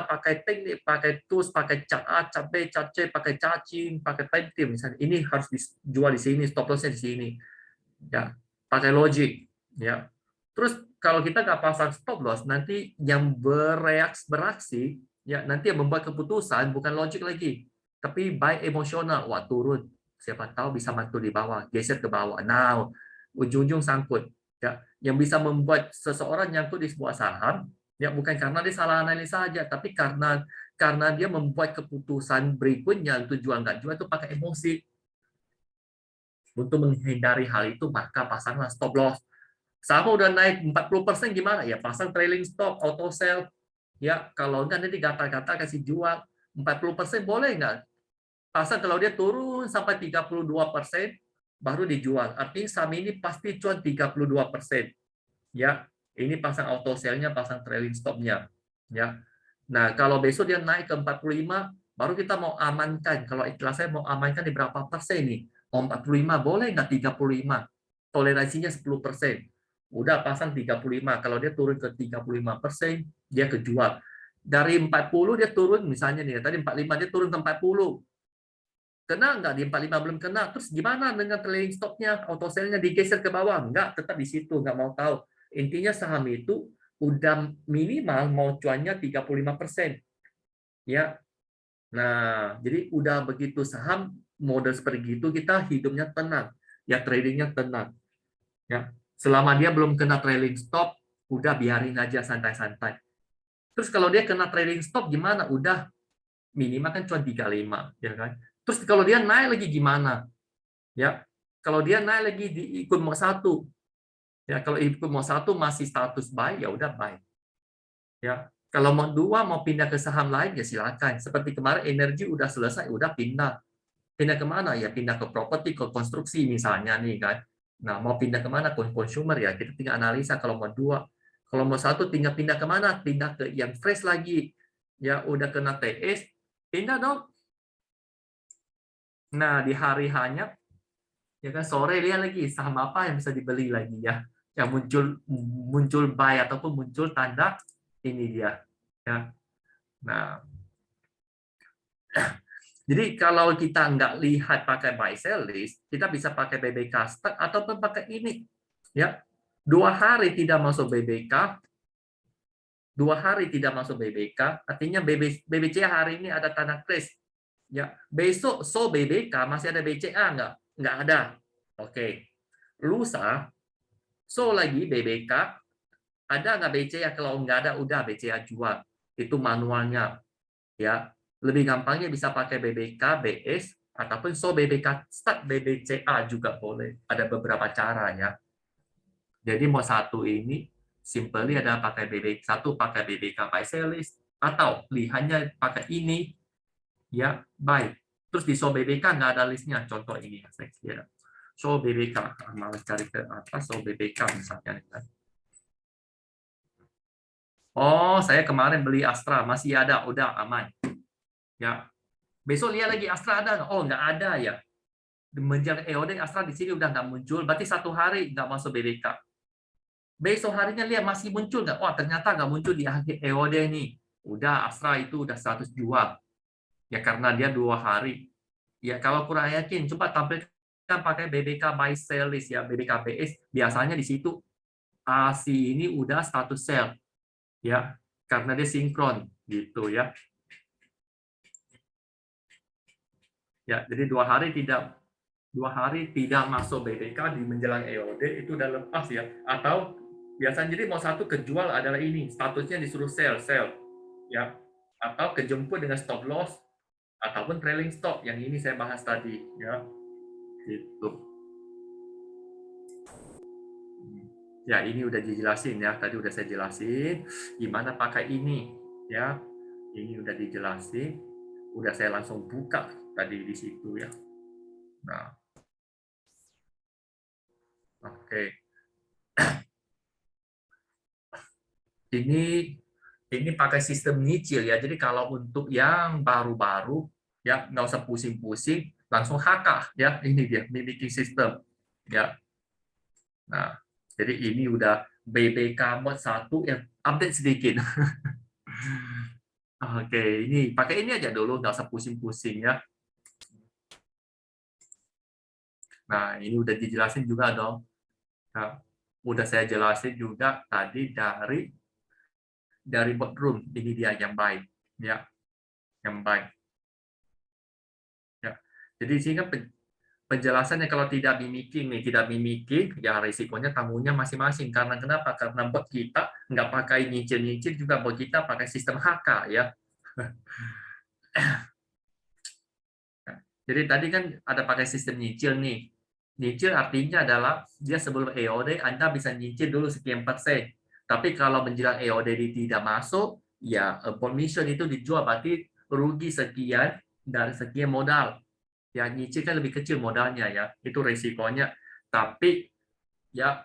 pakai teknik, pakai tools, pakai cat A, cat B, cat C, pakai cacing, pakai time frame misalnya. Ini harus dijual di sini, stop lossnya di sini. Ya, pakai logic, ya. Terus kalau kita nggak pasang stop loss, nanti yang beraksi, ya nanti yang membuat keputusan bukan logik lagi, tapi buy emosional. Wah, turun, siapa tahu bisa mantul di bawah, geser ke bawah. Nah, ujung-ujung sangkut. Ya, yang bisa membuat seseorang nyangkut di sebuah saham, ya bukan karena dia salah analisa saja, tapi karena dia membuat keputusan berikutnya untuk jual nggak jual itu pakai emosi. Untuk menghindari hal itu, maka pasanglah stop loss. Sama udah naik 40% gimana? Ya pasang trailing stop, auto sell. Ya, kalau enggak nanti gatal-gatal kasih jual. 40% boleh enggak? Pasang kalau dia turun sampai 32%, baru dijual. Artinya saham ini pasti cuan 32%. Ya, ini pasang auto sell-nya, pasang trailing stop-nya. Ya. Nah, kalau besok dia naik ke 45, baru kita mau amankan. Kalau ikhlas saya mau amankan di berapa persen nih? Mau 45, boleh nggak 35? Toleransinya 10%. Udah pasang 35. Kalau dia turun ke 35%, dia kejual. Dari 40 dia turun, misalnya nih, tadi 45 dia turun ke 40. Kena nggak di 45 belum kena? Terus gimana dengan trailing stop-nya? Auto sell-nya digeser ke bawah? Nggak, tetap di situ, nggak mau tahu. Intinya saham itu udah minimal mau cuannya 35%. Ya. Nah, jadi udah begitu saham model seperti itu kita hidupnya tenang. Ya tradingnya tenang. Ya. Selama dia belum kena trailing stop, udah biarin aja santai-santai. Terus kalau dia kena trailing stop gimana? Udah minimal kan cuma 35, ya kan? Terus kalau dia naik lagi gimana? Ya. Kalau dia naik lagi di ikut mau satu, ya kalau ikut mau satu masih status buy, ya udah buy. Ya. Kalau mau dua mau pindah ke saham lain ya silakan. Seperti kemarin energi udah selesai, udah pindah. Pindah kemana? Ya pindah ke properti, ke konstruksi misalnya nih kan. Nah, mau pindah kemana? Ke consumer ya. Kita tinggal analisa kalau mau dua. Kalau mau satu tinggal pindah kemana? Pindah ke yang fresh lagi. Ya udah kena TS, pindah dong. Nah, di hari hanya ya kan sore lihat lagi saham apa yang bisa dibeli lagi ya. Yang muncul buy ataupun muncul tanda ini dia. Ya. Nah, jadi kalau kita nggak lihat pakai buy sell list, kita bisa pakai BBK stock ataupun pakai ini. Ya, 2 hari tidak masuk BBK, 2 hari tidak masuk BBK, artinya BBCA hari ini ada tanda crash. Ya, besok so BBK masih ada BCA nggak? Nggak ada. Oke. Lusa so lagi BBK, ada nggak BCA? Kalau nggak ada, udah BCA jual. Itu manualnya. Ya, lebih gampangnya bisa pakai BBK, BS, ataupun so BBK start BBCA juga boleh. Ada beberapa cara ya. Jadi mau satu ini simply ada pakai BBK, satu pakai BBK buy sell list, atau lihatnya pakai ini ya buy. Terus di so BBK nggak ada listnya. Contoh ini ya. So BBK, malah cari ke atas so BBK misalnya. Oh, saya kemarin beli Astra, masih ada, udah aman. Ya, besok lihat lagi Astra ada nggak? Oh, nggak ada ya. Menjelang EOD Astra di sini udah nggak muncul, berarti 1 hari nggak masuk BBK. Besok harinya lihat masih muncul nggak? Wah, ternyata nggak muncul di akhir EOD nih. Udah Astra itu udah 100 jual. Ya karena dia 2 hari. Ya kalau kurang yakin, coba tampilkan pakai BBK buy sell list ya, BBK BS. Biasanya di situ AC ini udah status sell. Ya, karena dia sinkron gitu ya. Ya, jadi 2 hari tidak masuk BBK di menjelang EOD itu udah lepas ya. Atau biasanya jadi mau satu kejual adalah ini, statusnya disuruh sell ya. Atau kejemput dengan stop loss ataupun trailing stop yang ini saya bahas tadi ya. Gitu. Ya, ini udah dijelasin ya. Tadi udah saya jelasin gimana pakai ini ya. Ini udah dijelasin. Udah saya langsung buka tadi di situ ya. Nah. Oke. Ini pakai sistem nyicil ya. Jadi kalau untuk yang baru-baru ya nggak usah pusing-pusing, langsung HK ya. Ini dia mimicking system ya. Nah, jadi ini udah BBK mod 1 yang update sedikit. Oke, ini pakai ini aja dulu, nggak usah pusing-pusing ya. Nah, ini udah dijelasin juga dong. Nah, udah saya jelasin juga tadi dari boardroom. Ini dia yang baik, ya, yang baik. Ya. Jadi sehingga penjelasannya kalau tidak mimicking ya risikonya tamunya masing-masing. Karena kenapa? Karena bot kita nggak pakai nyicil juga, bot kita pakai sistem HK ya. Jadi tadi kan ada pakai sistem nyicil nih. Nyicil artinya adalah dia sebelum EOD Anda bisa nyicil dulu sekian persen. Tapi kalau menjelang EOD tidak masuk, ya bond mission itu dijual berarti rugi sekian dari sekian modal. Ya nyicil kan lebih kecil modalnya ya, itu resikonya. Tapi ya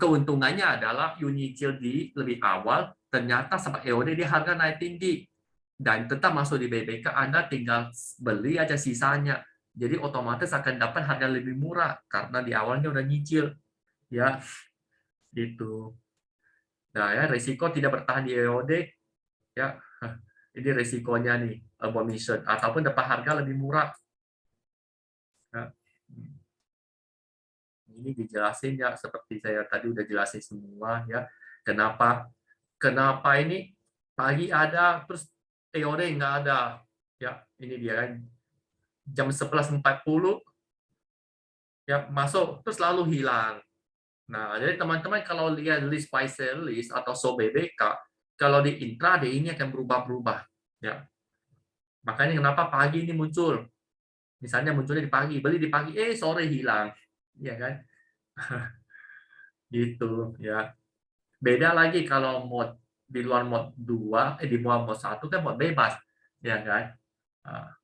keuntungannya adalah you nyicil di lebih awal, ternyata sampai EOD dia harga naik tinggi dan tetap masuk di BBK, Anda tinggal beli aja sisanya. Jadi otomatis akan dapat harga lebih murah karena di awalnya udah nyicil. Ya, gitu. Nah, ya risiko tidak bertahan di EOD ya. Ini risikonya nih, bond mission ataupun dapat harga lebih murah. Ya. Ini dijelasin ya seperti saya tadi udah jelasin semua ya. Kenapa ini pagi ada terus EOD nggak ada. Ya, ini dia kan jam 11.40 ya masuk terus lalu hilang. Nah, jadi teman-teman kalau lihat list buy sell list atau SO BBK, kalau di intraday ini akan berubah-berubah ya. Makanya kenapa pagi ini muncul. Misalnya munculnya di pagi, beli di pagi, sore hilang. Ya kan? Gitu ya. Beda lagi kalau mode di luar mode 2, di luar mode 1 kan mode bebas. Ya kan?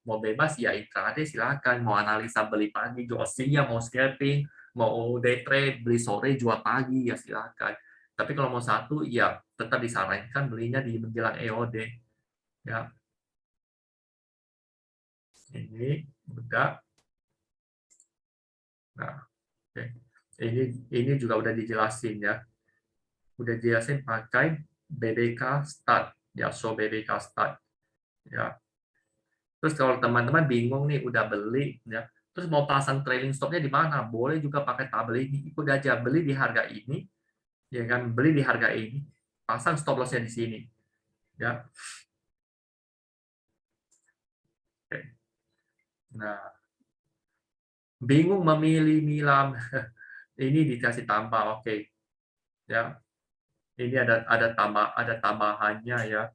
Mau bebas ya intraday silakan, mau analisa beli pagi jual siang, mau scalping, mau day trade beli sore jual pagi ya silakan. Tapi kalau mau satu ya tetap disarankan belinya di menjelang EOD ya. Ini udah. Nah, oke. Ini juga udah dijelasin ya. Udah dijelasin pakai BBK start ya, so BBK start ya. Terus kalau teman-teman bingung nih udah beli ya, terus mau pasang trailing stopnya di mana? Boleh juga pakai tabel ini, ikut aja beli di harga ini, ya kan? Beli di harga ini, pasang stop lossnya di sini, ya. Oke. Nah, bingung memilih nilam, ini dikasih tambah, oke, ya. Ini ada tambahannya ya.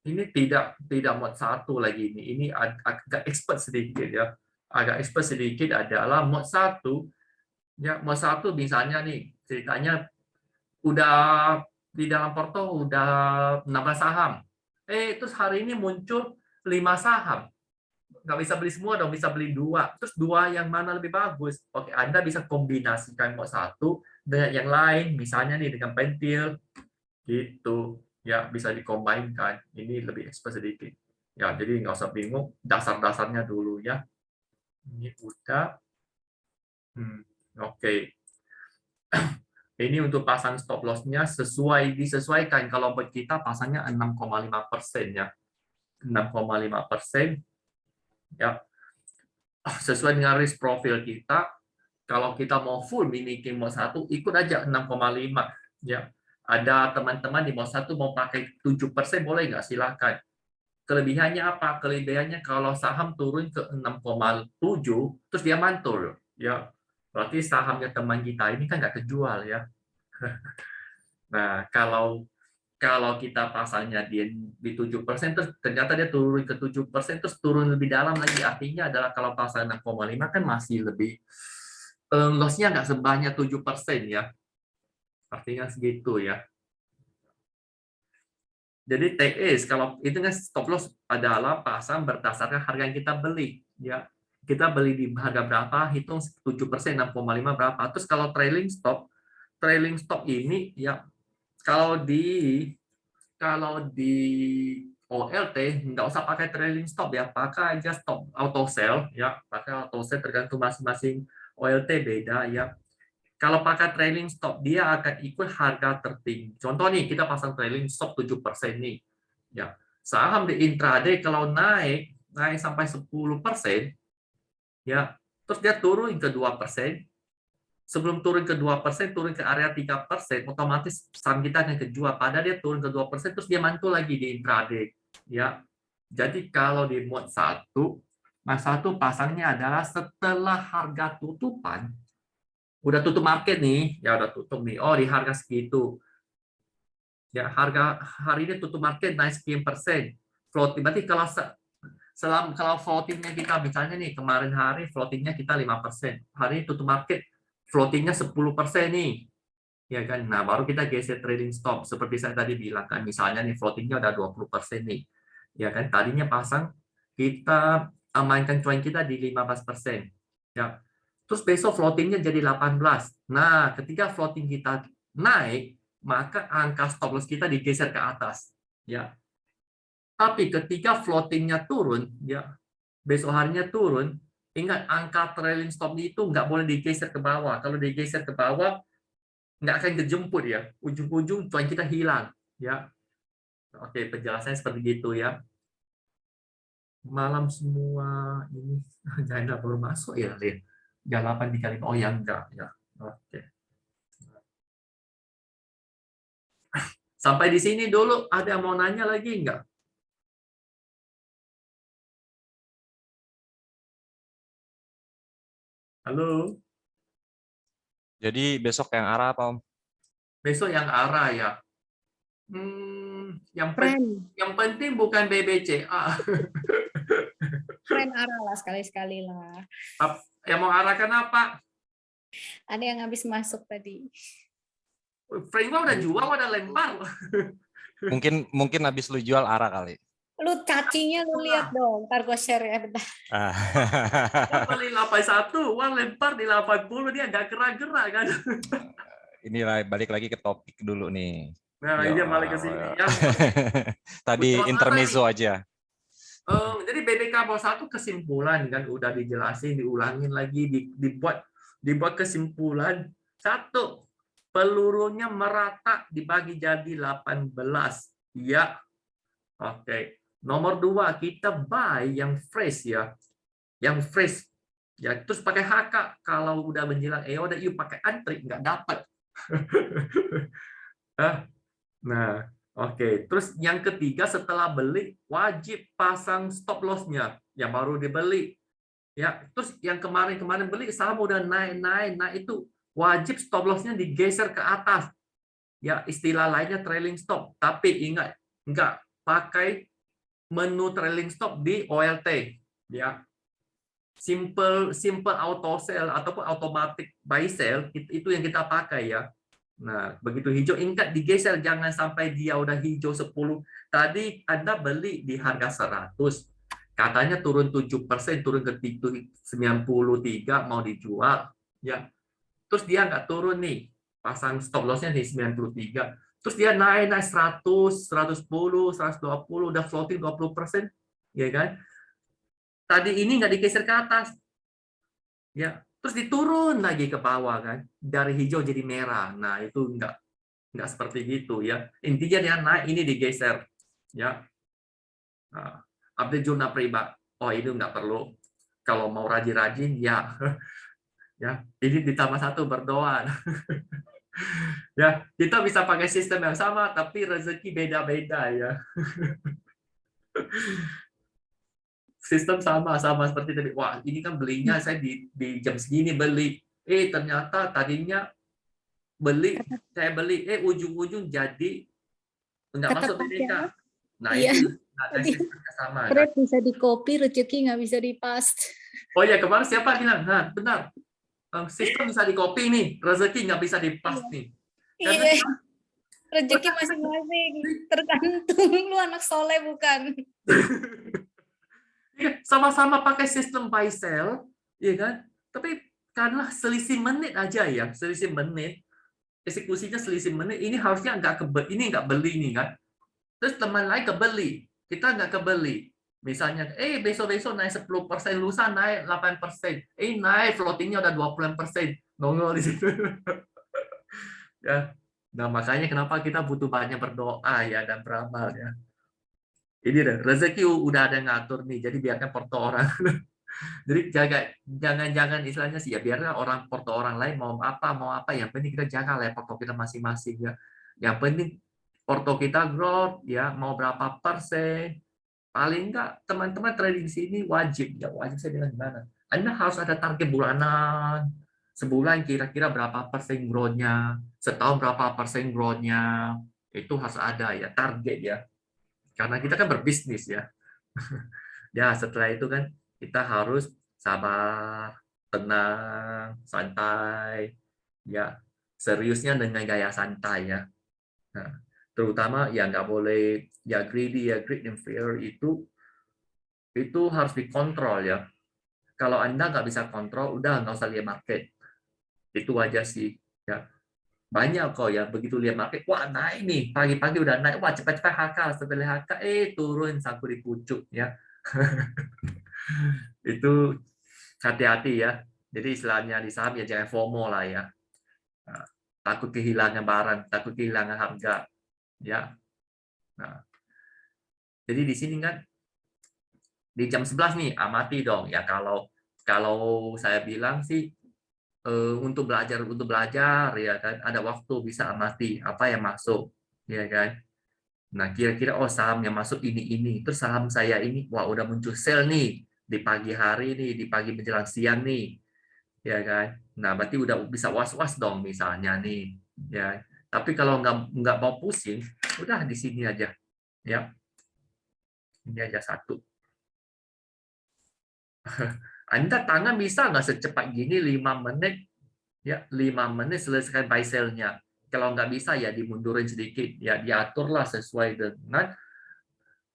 Ini tidak mod 1 lagi ini agak expert sedikit ya. Agak expert sedikit adalah mod 1 ya. Mod 1 misalnya nih ceritanya udah di dalam porto udah 16 saham. Terus hari ini muncul 5 saham. Nggak bisa beli semua dong, bisa beli 2. Terus 2 yang mana lebih bagus? Oke, Anda bisa kombinasikan mod 1 dengan yang lain, misalnya nih dengan pentil gitu. Ya bisa dikombinkan. Ini lebih expert sedikit ya, jadi nggak usah bingung, dasar-dasarnya dulu ya. Ini udah oke. Ini untuk pasang stop loss-nya disesuaikan. Kalau buat kita pasangnya 6,5% ya, 6,5% ya, sesuai dengan risk profil kita. Kalau kita mau full mimicking mod 1 ikut aja 6,5 ya. Ada teman-teman di mod 1 mau pakai 7% boleh nggak? Silakan. Kelebihannya apa? Kelebihannya kalau saham turun ke 6,7 terus dia mantul ya. Berarti sahamnya teman kita ini kan nggak kejual ya. Nah, kalau kita pasangnya di 7% terus ternyata dia turun ke 7% terus turun lebih dalam lagi, artinya adalah kalau pasang 6,5 kan masih lebih loss-nya nggak sebanyak 7% ya. Artinya segitu ya. Jadi take is kalau itu kan stop loss adalah pasang berdasarkan harga yang kita beli ya. Kita beli di harga berapa, hitung 7%, 6,5 berapa. Terus kalau trailing stop ini ya kalau di OLT nggak usah pakai trailing stop ya, pakai aja stop auto sell ya, pakai auto sell tergantung masing-masing OLT beda ya. Kalau pakai trailing stop, dia akan ikut harga tertinggi. Contoh nih, kita pasang trailing stop 7% nih. Ya, saham di intraday kalau naik sampai 10%, ya, terus dia turun ke 2%, sebelum turun ke 2%, turun ke area 3%, otomatis saham kita akan kejual. Padahal dia turun ke 2%, terus dia mantul lagi di intraday. Ya. Jadi kalau di mode 1, masa satu pasangnya adalah setelah harga tutupan, udah tutup market nih, ya udah tutup nih. Oh, di harga segitu. Ya, harga hari ini tutup market naik sekian persen. Floating, berarti kalau floatingnya kita misalnya nih kemarin hari floatingnya kita 5%, hari ini tutup market floatingnya 10% nih, ya kan? Nah baru kita geser trading stop seperti saya tadi bilang kan, misalnya nih floatingnya udah 20% nih, ya kan? Tadinya pasang, kita amankan coin kita di 15%, ya. Terus besok floatingnya jadi 18. Nah ketika floating kita naik, maka angka stop loss kita digeser ke atas, ya. Tapi ketika floatingnya turun, ya besok harinya turun, ingat angka trailing stop itu nggak boleh digeser ke bawah. Kalau digeser ke bawah, nggak akan kejemput ya. Ujung-ujung coin kita hilang, ya. Oke, penjelasannya seperti itu ya. Malam semua ini jangan baru masuk ya, lihat. Jam 8.35. Oh ya enggak ya. Oke. Sampai di sini dulu. Ada yang mau nanya lagi enggak? Halo. Jadi besok yang arah apa, Om? Besok yang arah ya. Yang penting bukan BBCA. Friend arah lah sekali-sekali lah. Yang mau arahkan apa? Ada yang habis masuk tadi. Friend gua udah jual, udah lempar. Mungkin habis lu jual arah kali. Lu cacinya lu lihat dong. Ntar gue share ya bentar. Dia beli 81, uang lempar di 80, dia nggak gerak-gerak kan. Inilah balik lagi ke topik dulu nih. Nah, Ya ini balik ke sini. Allah. Yang Tadi intermezzo aja. jadi BBK Bos 1 kesimpulan kan udah dijelasin, diulangin lagi, dibuat kesimpulan. 1, pelurunya merata dibagi jadi 18. Ya. Oke. Nomor 2, kita buy yang fresh ya. Yang fresh. Ya, terus pakai HK. Kalau udah menjelang udah yuk pakai antri nggak dapat. Nah, oke. Terus yang ketiga, setelah beli wajib pasang stop loss-nya yang baru dibeli. Ya, terus yang kemarin beli saham udah naik itu wajib stop loss-nya digeser ke atas. Ya, istilah lainnya trailing stop. Tapi ingat, nggak pakai menu trailing stop di OLT, ya. Simple auto sell ataupun automatic buy sell itu yang kita pakai ya. Nah, begitu hijau ingat digeser, jangan sampai dia udah hijau 10. Tadi Anda beli di harga 100. Katanya turun 7%, turun ke 93 mau dijual, ya. Terus dia nggak turun nih. Pasang stop loss-nya di 93. Terus dia naik 100, 110, 120, udah floating 20%, ya kan? Tadi ini nggak digeser ke atas, ya. Terus diturun lagi ke bawah kan, dari hijau jadi merah. Nah itu nggak seperti gitu ya. Intinya dia naik, ini digeser, ya. Nah, update jurnal pribadi. Oh ini nggak perlu. Kalau mau rajin-rajin ya, ya. Ini ditambah 1 berdoa. Ya, kita bisa pakai sistem yang sama, tapi rezeki beda-beda ya. Sistem sama seperti tadi. Wah, ini kan belinya saya di jam segini beli. Ternyata tadinya saya beli, ujung-ujung jadi nggak masuk BBK. Nah, iya. itu sistemnya sama. Trade bisa di copy, rezeki nggak bisa di paste. Oh ya, kemarin siapa bilang? Nah, benar. Sistem bisa di copy nih, rezeki nggak bisa di paste nih. Iya. Rezeki masing-masing, tergantung lu anak soleh bukan. Sama-sama pakai sistem buy sell, ya kan? Tapi karena selisih menit aja ya, selisih menit, eksekusinya selisih menit, ini harusnya nggak beli nih kan? Terus teman lain kebeli, kita nggak kebeli. Misalnya, besok-besok naik 10%, lusa naik 8%, naik floatingnya udah 20%, nongol di situ. Ya, nah makanya kenapa kita butuh banyak berdoa ya dan beramal ya. Ini deh, rezeki udah ada yang ngatur nih, jadi biarkan porto orang. Jadi jangan istilahnya sih ya biarlah porto orang lain mau apa yang penting kita jaga lah ya porto kita masing-masing ya. Yang penting porto kita growth ya mau berapa persen. Paling enggak teman-teman trading di sini wajib saya bilang gimana? Anda harus ada target bulanan. Sebulan kira-kira berapa persen growth-nya, setahun berapa persen growth-nya. Itu harus ada ya target ya. Karena kita kan berbisnis ya. Ya, setelah itu kan kita harus sabar, tenang, santai, ya seriusnya dengan gaya santai ya. Nah, terutama ya nggak boleh ya greedy and fear itu harus dikontrol ya. Kalau Anda nggak bisa kontrol, udah nggak usah lihat market. Itu aja sih ya. Banyak kok ya begitu lihat market, wah naik nih, pagi-pagi udah naik, wah cepat-cepat HK, setelah HK turun sampai di pucuk ya. Itu hati-hati ya. Jadi istilahnya di saham ya jangan FOMO lah ya. Nah, takut kehilangan barang, takut kehilangan harga ya. Nah, jadi di sini kan di jam 11 nih amati dong ya kalau saya bilang sih untuk belajar ya kan ada waktu bisa amati apa yang masuk ya kan. Nah, kira-kira saham yang masuk ini terus saham saya ini wah udah muncul sell nih di pagi hari nih, di pagi menjelang siang nih. Ya kan? Nah, berarti udah bisa was-was dong misalnya nih, ya. Tapi kalau nggak mau pusing, udah di sini aja. Ya. Ini aja satu. Anda tangan bisa nggak secepat gini 5 menit? Ya, 5 menit selesaikan buy sell-nya. Kalau nggak bisa ya dimundurin sedikit, ya diaturlah sesuai dengan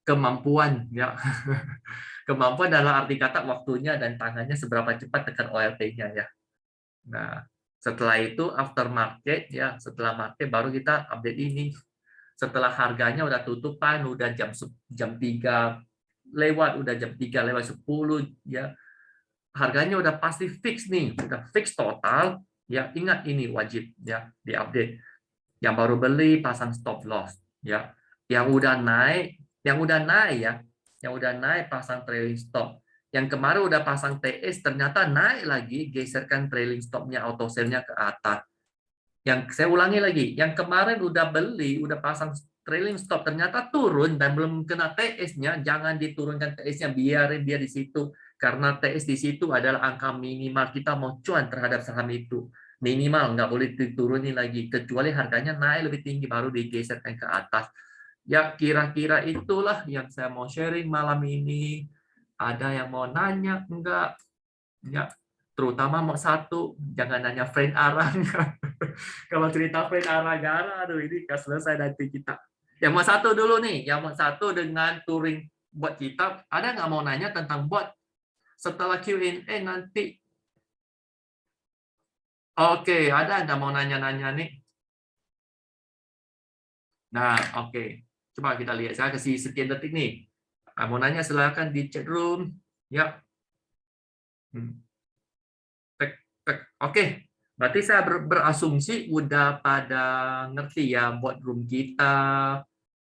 kemampuan ya. Kemampuan dalam arti kata waktunya dan tangannya seberapa cepat tekan OLT-nya ya. Nah, setelah itu aftermarket ya, setelah market baru kita update ini. Setelah harganya udah tutupan, udah jam 3 lewat, udah jam 3 lewat 10 ya. Harganya udah pasti fix nih, udah fix total ya. Ingat ini wajib ya diupdate. Yang baru beli pasang stop loss ya. Yang udah naik ya. Yang udah naik pasang trailing stop. Yang kemarin udah pasang TS ternyata naik lagi, geserkan trailing stop-nya auto sell-nya ke atas. Yang saya ulangi lagi, yang kemarin udah beli, udah pasang trailing stop ternyata turun dan belum kena TS-nya, jangan diturunkan TS-nya, biarin dia di situ. Karena TS di situ adalah angka minimal kita mau cuan terhadap saham itu. Minimal, nggak boleh diturunin lagi, kecuali harganya naik lebih tinggi baru digeserkan ke atas. Ya kira-kira itulah yang saya mau sharing malam ini. Ada yang mau nanya? Enggak. Ya, terutama mau satu, jangan nanya friend Arang. Kalau cerita friend Arang, aduh ini nggak selesai nanti kita. Yang mau satu dulu nih, yang mau satu dengan touring buat kita, ada nggak mau nanya tentang bot? Setelah Q&A nanti. Oke, ada nggak mau nanya-nanya nih? Nah, oke. Coba kita lihat, saya kasih sekian detik nih. Mau nanya silakan di chat room. Ya. Oke. Berarti saya berasumsi udah pada ngerti ya buat room kita.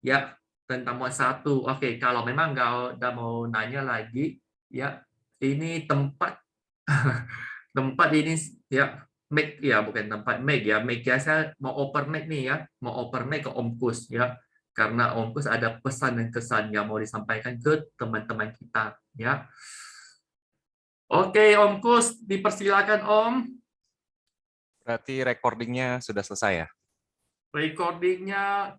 Ya, tentang buat satu. Oke, kalau memang nggak mau nanya lagi, ya ini tempat tempat ini ya make ya bukan tempat make ya saya mau open make nih ya mau open make ke Om Kus ya karena Om Kus ada pesan dan kesan yang mau disampaikan ke teman-teman kita ya. Oke Om Kus dipersilakan Om. Berarti recordingnya sudah selesai ya? Recordingnya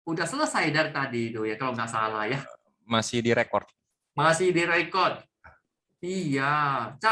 udah selesai dari tadi itu ya kalau nggak salah ya. Masih direkord? Masih direkod. Iya.